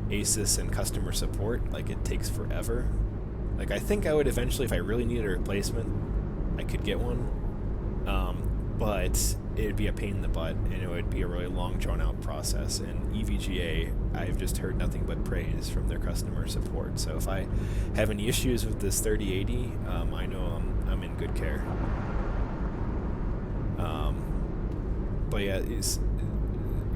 Asus and customer support. Like, it takes forever. Like, I think I would eventually, if I really needed a replacement, I could get one. But it'd be a pain in the butt, and it would be a really long, drawn-out process. And EVGA, I've just heard nothing but praise from their customer support. So if I have any issues with this 3080, I know I'm in good care. But yeah,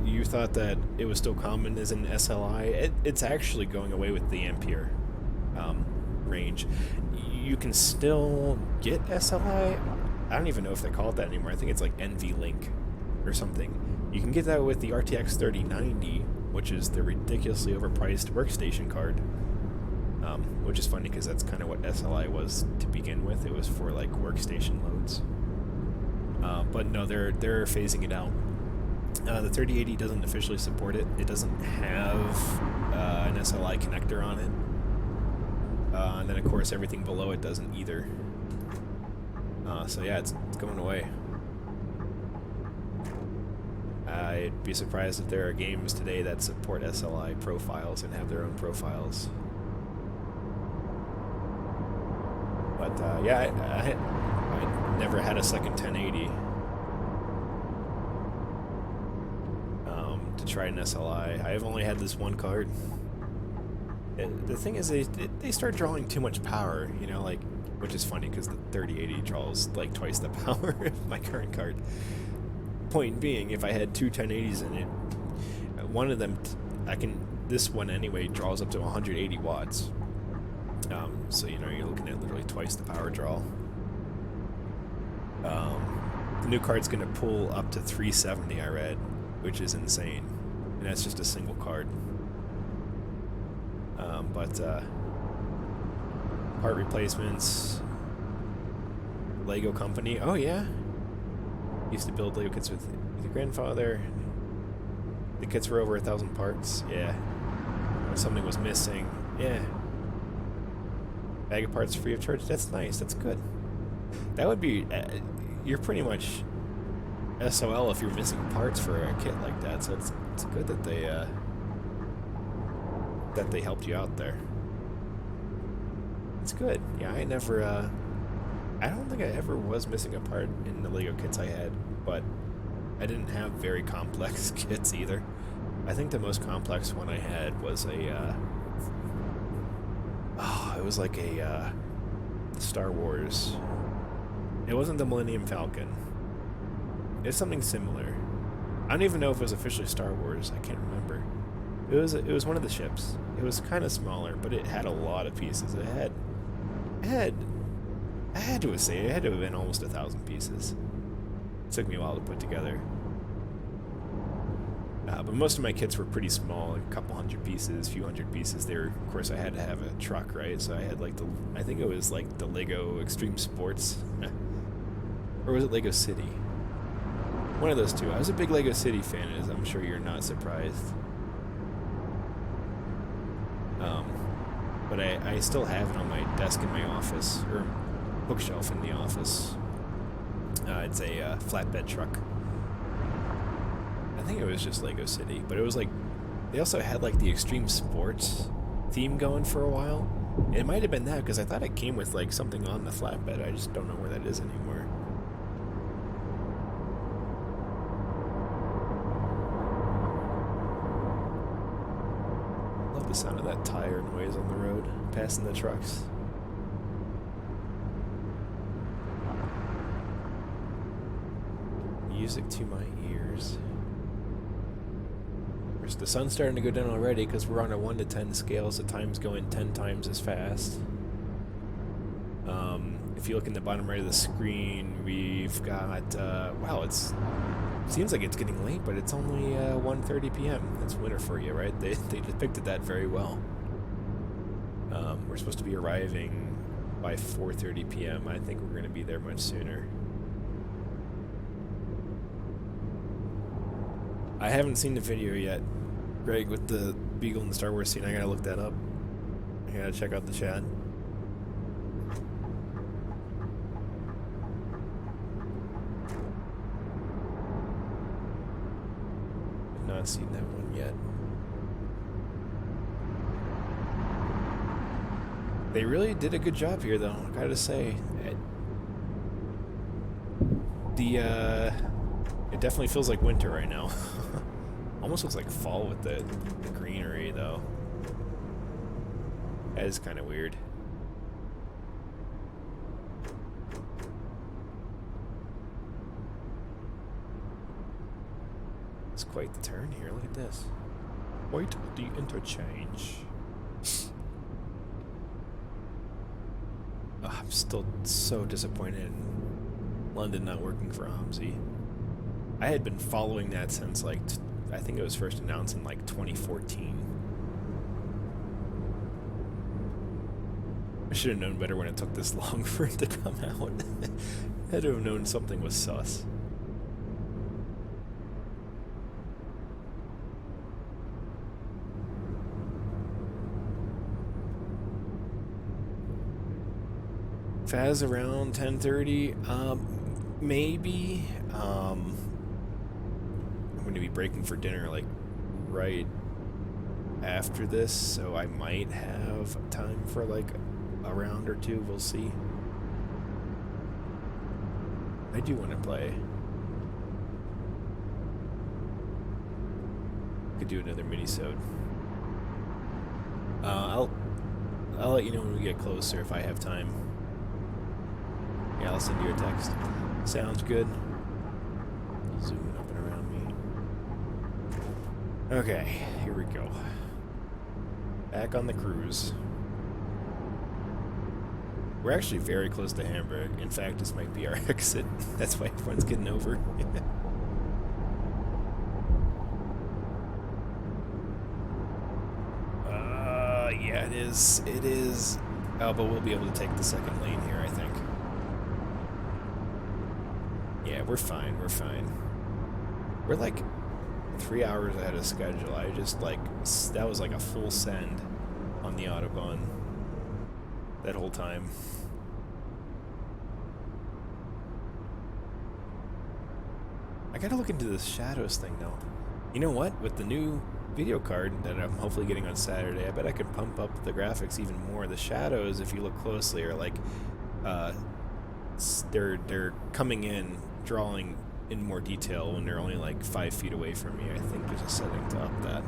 you thought that it was still common as an SLI. It's actually going away with the Ampere range. You can still get SLI. I don't even know if they call it that anymore. I think it's like NVLink or something. You can get that with the RTX 3090, which is the ridiculously overpriced workstation card, which is funny because that's kind of what SLI was to begin with. It was for like workstation loads. But no, they're phasing it out. The 3080 doesn't officially support it. It doesn't have an SLI connector on it. And then of course everything below it doesn't either. So yeah, it's going away. I'd be surprised if there are games today that support SLI profiles and have their own profiles. But yeah, I never had a second 1080 to try an SLI. I've only had this one card. The thing is, they start drawing too much power, like, which is funny because the 3080 draws like twice the power of my current card. Point being, if I had two 1080s in it, one of them, this one anyway draws up to 180 watts. So you're looking at literally twice the power draw. The new card's gonna pull up to 370, I read, which is insane, and that's just a single card. But part replacements, Lego company. Oh yeah, used to build Lego kits with your grandfather. The kits were over 1,000 parts. Yeah, when something was missing. Yeah, bag of parts free of charge. That's nice. That's good. That would be. You're pretty much SOL if you're missing parts for a kit like that. So it's good that they helped you out there. It's good. Yeah, I never I don't think I ever was missing a part in the Lego kits I had, but I didn't have very complex kits either. I think the most complex one I had was a, it was like a, Star Wars. It wasn't the Millennium Falcon. It's something similar. I don't even know if it was officially Star Wars. I can't remember. It was one of the ships. It was kind of smaller, but it had a lot of pieces. I had to say it had to have been almost 1,000 pieces. It took me a while to put together. But most of my kits were pretty small, like a couple hundred pieces, few hundred pieces. There, of course, I had to have a truck, right? So I had like I think it was like the Lego Extreme Sports, or was it Lego City? One of those two. I was a big Lego City fan, as I'm sure you're not surprised. But I still have it on my desk in my office, or bookshelf in the office. It's a flatbed truck. I think it was just Lego City, but it was like, they also had like the Extreme Sports theme going for a while. And it might have been that, because I thought it came with like something on the flatbed. I just don't know where that is anymore. Love the sound of that tire noise on the road, passing the trucks. Music to my ears. The sun's starting to go down already because we're on a 1 to 10 scale, so time's going 10 times as fast. If you look in the bottom right of the screen, we've got, wow, seems like it's getting late, but it's only 1:30 p.m. That's winter for you, right? They depicted that very well. We're supposed to be arriving by 4:30 p.m. I think we're going to be there much sooner. I haven't seen the video yet, Greg, with the Beagle and the Star Wars scene. I gotta look that up. I gotta check out the chat. I've not seen that one yet. They really did a good job here, though, I gotta say. It definitely feels like winter right now. Almost looks like fall with the greenery, though. That is kind of weird. It's quite the turn here. Look at this. Quite the interchange. Oh, I'm still so disappointed in London not working for Hamzi. I had been following that since, like, I think it was first announced in, like, 2014. I should have known better when it took this long for it to come out. I had to have known something was sus. Faz around 10:30, maybe. I'm going to be breaking for dinner like right after this, so I might have time for like a round or two. We'll see. I do want to play. Could do another mini-sode. I'll let you know when we get closer if I have time. Yeah, I'll send you a text. Sounds good. Zooming up and around me. Okay, here we go. Back on the cruise. We're actually very close to Hamburg. In fact, this might be our exit. That's why everyone's getting over. Yeah, it is. It is. Oh, but we'll be able to take the second lane here, I think. Yeah, we're fine. We're fine. We're like 3 hours ahead of schedule. I just like, that was like a full send on the Autobahn that whole time. I gotta look into this shadows thing though. You know what? With the new video card that I'm hopefully getting on Saturday, I bet I could pump up the graphics even more. The shadows, if you look closely, are like they're coming in, drawing in more detail when they're only like 5 feet away from me. I think there's a setting to up that.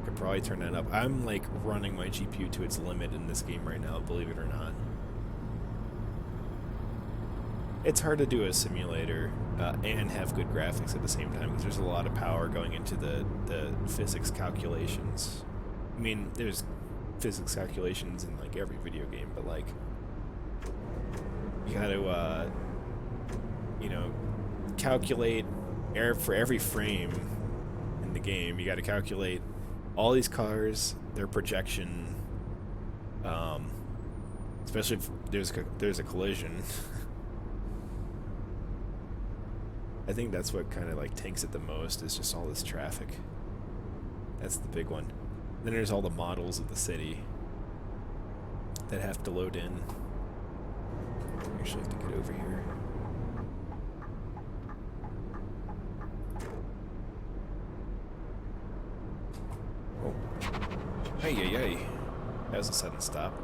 Could probably turn that up. I'm like running my GPU to its limit in this game right now, believe it or not. It's hard to do a simulator and have good graphics at the same time because there's a lot of power going into the physics calculations. I mean, there's physics calculations in like every video game, but like you got to you know, calculate for every frame in the game. You got to calculate all these cars, their projection, especially if there's a collision. I think that's what kind of like tanks it the most, is just all this traffic. That's the big one. Then there's all the models of the city that have to load in. I actually have to get over here. Oh. Hey. That was a sudden stop.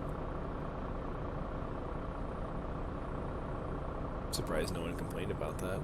I'm surprised no one complained about that.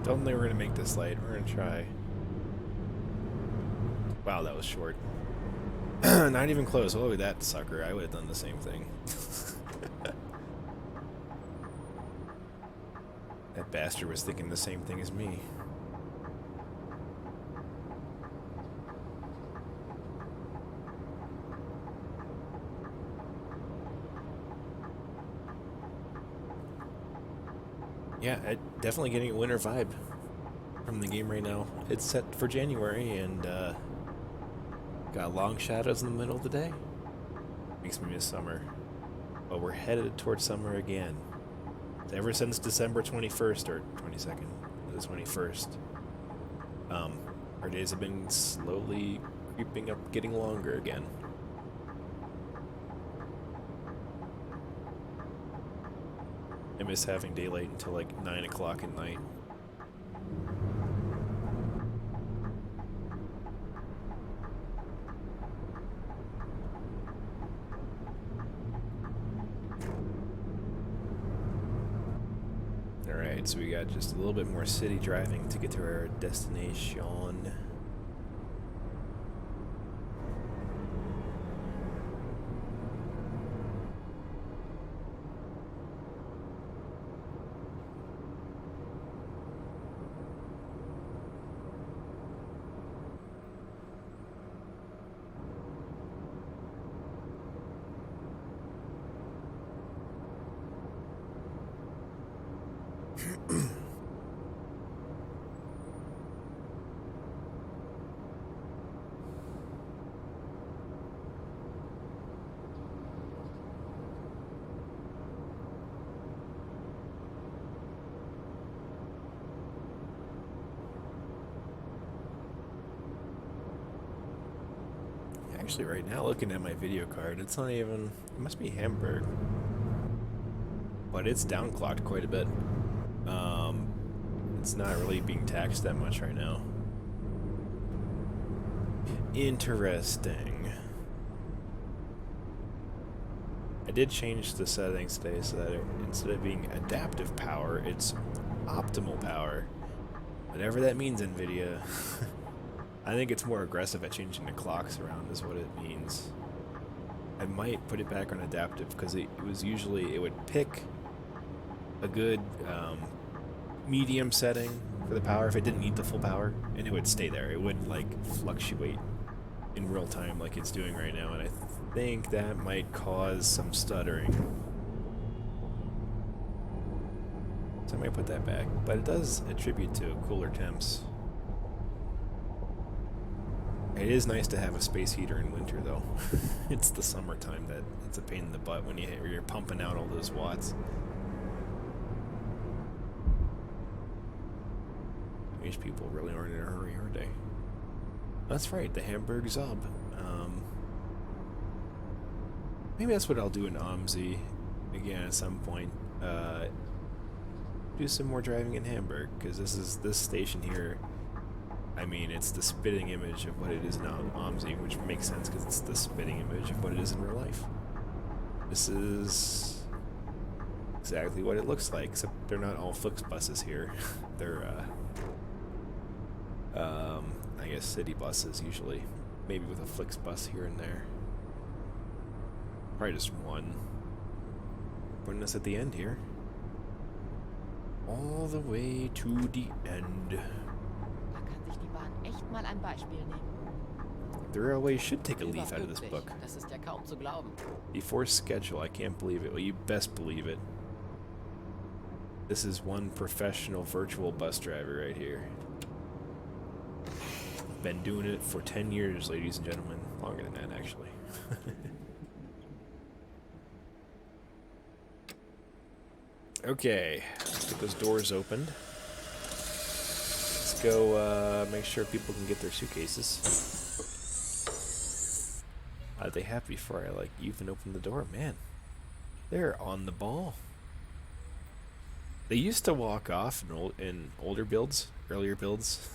Don't think we're gonna make this light. We're gonna try. Wow, that was short. Not even close. Oh, look at that sucker. I would have done the same thing. That bastard was thinking the same thing as me. Yeah, definitely getting a winter vibe from the game right now. It's set for January and got long shadows in the middle of the day. Makes me miss summer. But we're headed towards summer again. Ever since December 21st or 22nd, the 21st, our days have been slowly creeping up, getting longer again. I miss having daylight until like 9 o'clock at night. Alright, so we got just a little bit more city driving to get to our destination. Actually, right now, looking at my video card, it's not even... It must be Hamburg. But it's downclocked quite a bit. It's not really being taxed that much right now. Interesting. I did change the settings today so that instead of being adaptive power, it's optimal power. Whatever that means, NVIDIA. I think it's more aggressive at changing the clocks around is what it means. I might put it back on adaptive because it was usually, it would pick a good medium setting for the power if it didn't need the full power, and it would stay there. It wouldn't like fluctuate in real time like it's doing right now, and think that might cause some stuttering. So I might put that back, but it does attribute to cooler temps. It is nice to have a space heater in winter, though. It's the summertime that it's a pain in the butt when you're pumping out all those watts. These people really aren't in a hurry, are they? That's right, the Hamburg Zub. Maybe that's what I'll do in OMSI again at some point. Do some more driving in Hamburg, because this station here. I mean, it's the spitting image of what it is now in OMSI, which makes sense because it's the spitting image of what it is in real life. This is exactly what it looks like, except they're not all Flixbuses here. They're, I guess city buses usually. Maybe with a Flixbus here and there. Probably just one. Putting us at the end here. All the way to the end. Da kann sich die Bahn echt mal ein Beispiel nehmen. The railway should take a leaf out of this book. Das ist ja kaum zu glauben. Before schedule, I can't believe it. Well, you best believe it. This is one professional virtual bus driver right here. Been doing it for 10 years, ladies and gentlemen. Longer than that, actually. Okay, let's get those doors opened. Let's go make sure people can get their suitcases. They have before I even open the door. Man, they're on the ball. They used to walk off in older builds, earlier builds.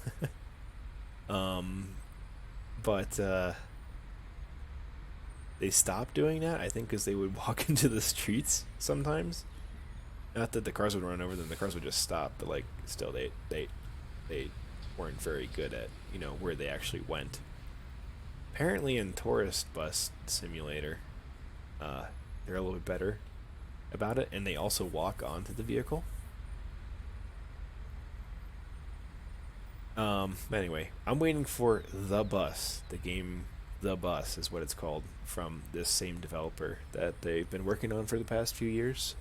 But they stopped doing that, I think, because they would walk into the streets sometimes. Not that the cars would run over them, the cars would just stop, but like still they weren't very good at, where they actually went. Apparently in Tourist Bus Simulator, they're a little bit better about it, and they also walk onto the vehicle. Anyway, I'm waiting for The Bus. The game The Bus is what it's called, from this same developer that they've been working on for the past few years.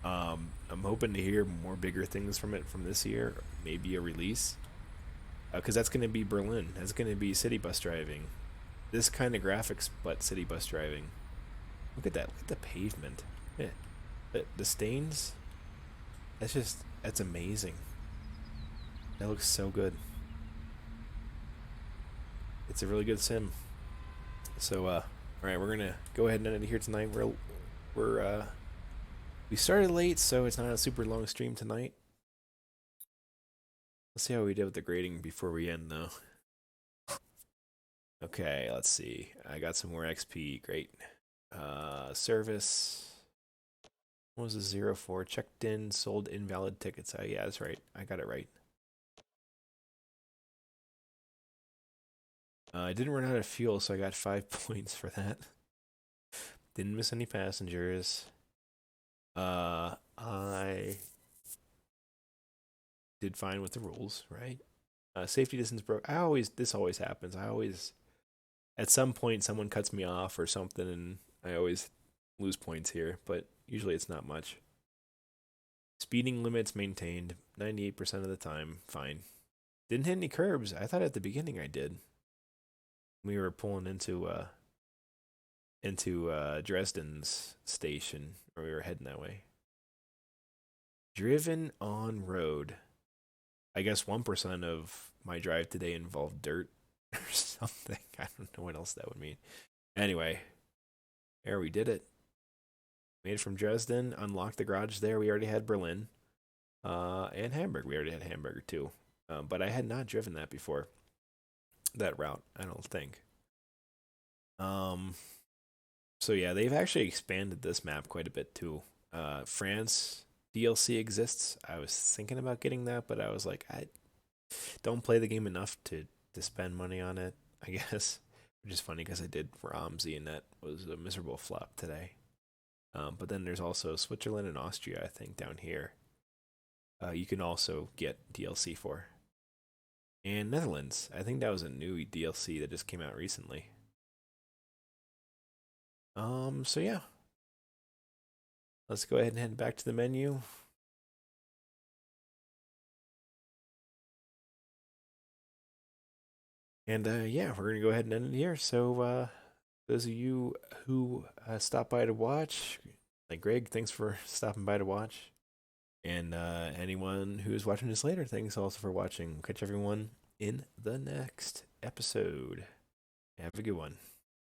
I'm hoping to hear more bigger things from it from this year, maybe a release, because that's going to be Berlin. That's going to be city bus driving. This kind of graphics, but city bus driving. Look at that. Look at the pavement. Yeah. The stains. That's amazing. That looks so good. It's a really good sim. So, all right, we're gonna go ahead and end it here tonight. We started late, so it's not a super long stream tonight. Let's see how we did with the grading before we end, though. Okay, let's see. I got some more XP. Great. Service. What was the 04? Checked in, sold invalid tickets. Yeah, that's right. I got it right. I didn't run out of fuel, so I got 5 points for that. Didn't miss any passengers. I did fine with the rules, right? Safety distance broke. This always happens. At some point, someone cuts me off or something, and I always lose points here, but usually it's not much. Speeding limits maintained 98% of the time. Fine. Didn't hit any curbs. I thought at the beginning I did. We were pulling into Dresden's station, or we were heading that way. Driven on road. I guess 1% of my drive today involved dirt or something. I don't know what else that would mean. Anyway, there we did it. Made it from Dresden, unlocked the garage there. We already had Berlin. And Hamburg. We already had Hamburg too. But I had not driven that before. That route, I don't think. So yeah, they've actually expanded this map quite a bit too. France DLC exists. I was thinking about getting that, but I was like, I don't play the game enough to spend money on it, I guess. Which is funny because I did for OMSI, and that was a miserable flop today. But then there's also Switzerland and Austria, I think, down here. You can also get DLC for. And Netherlands. I think that was a new DLC that just came out recently. So yeah, let's go ahead and head back to the menu. And yeah, we're gonna go ahead and end it here. So those of you who stopped by to watch, like Greg, thanks for stopping by to watch. And anyone who's watching this later, thanks also for watching. Catch everyone in the next episode. Have a good one.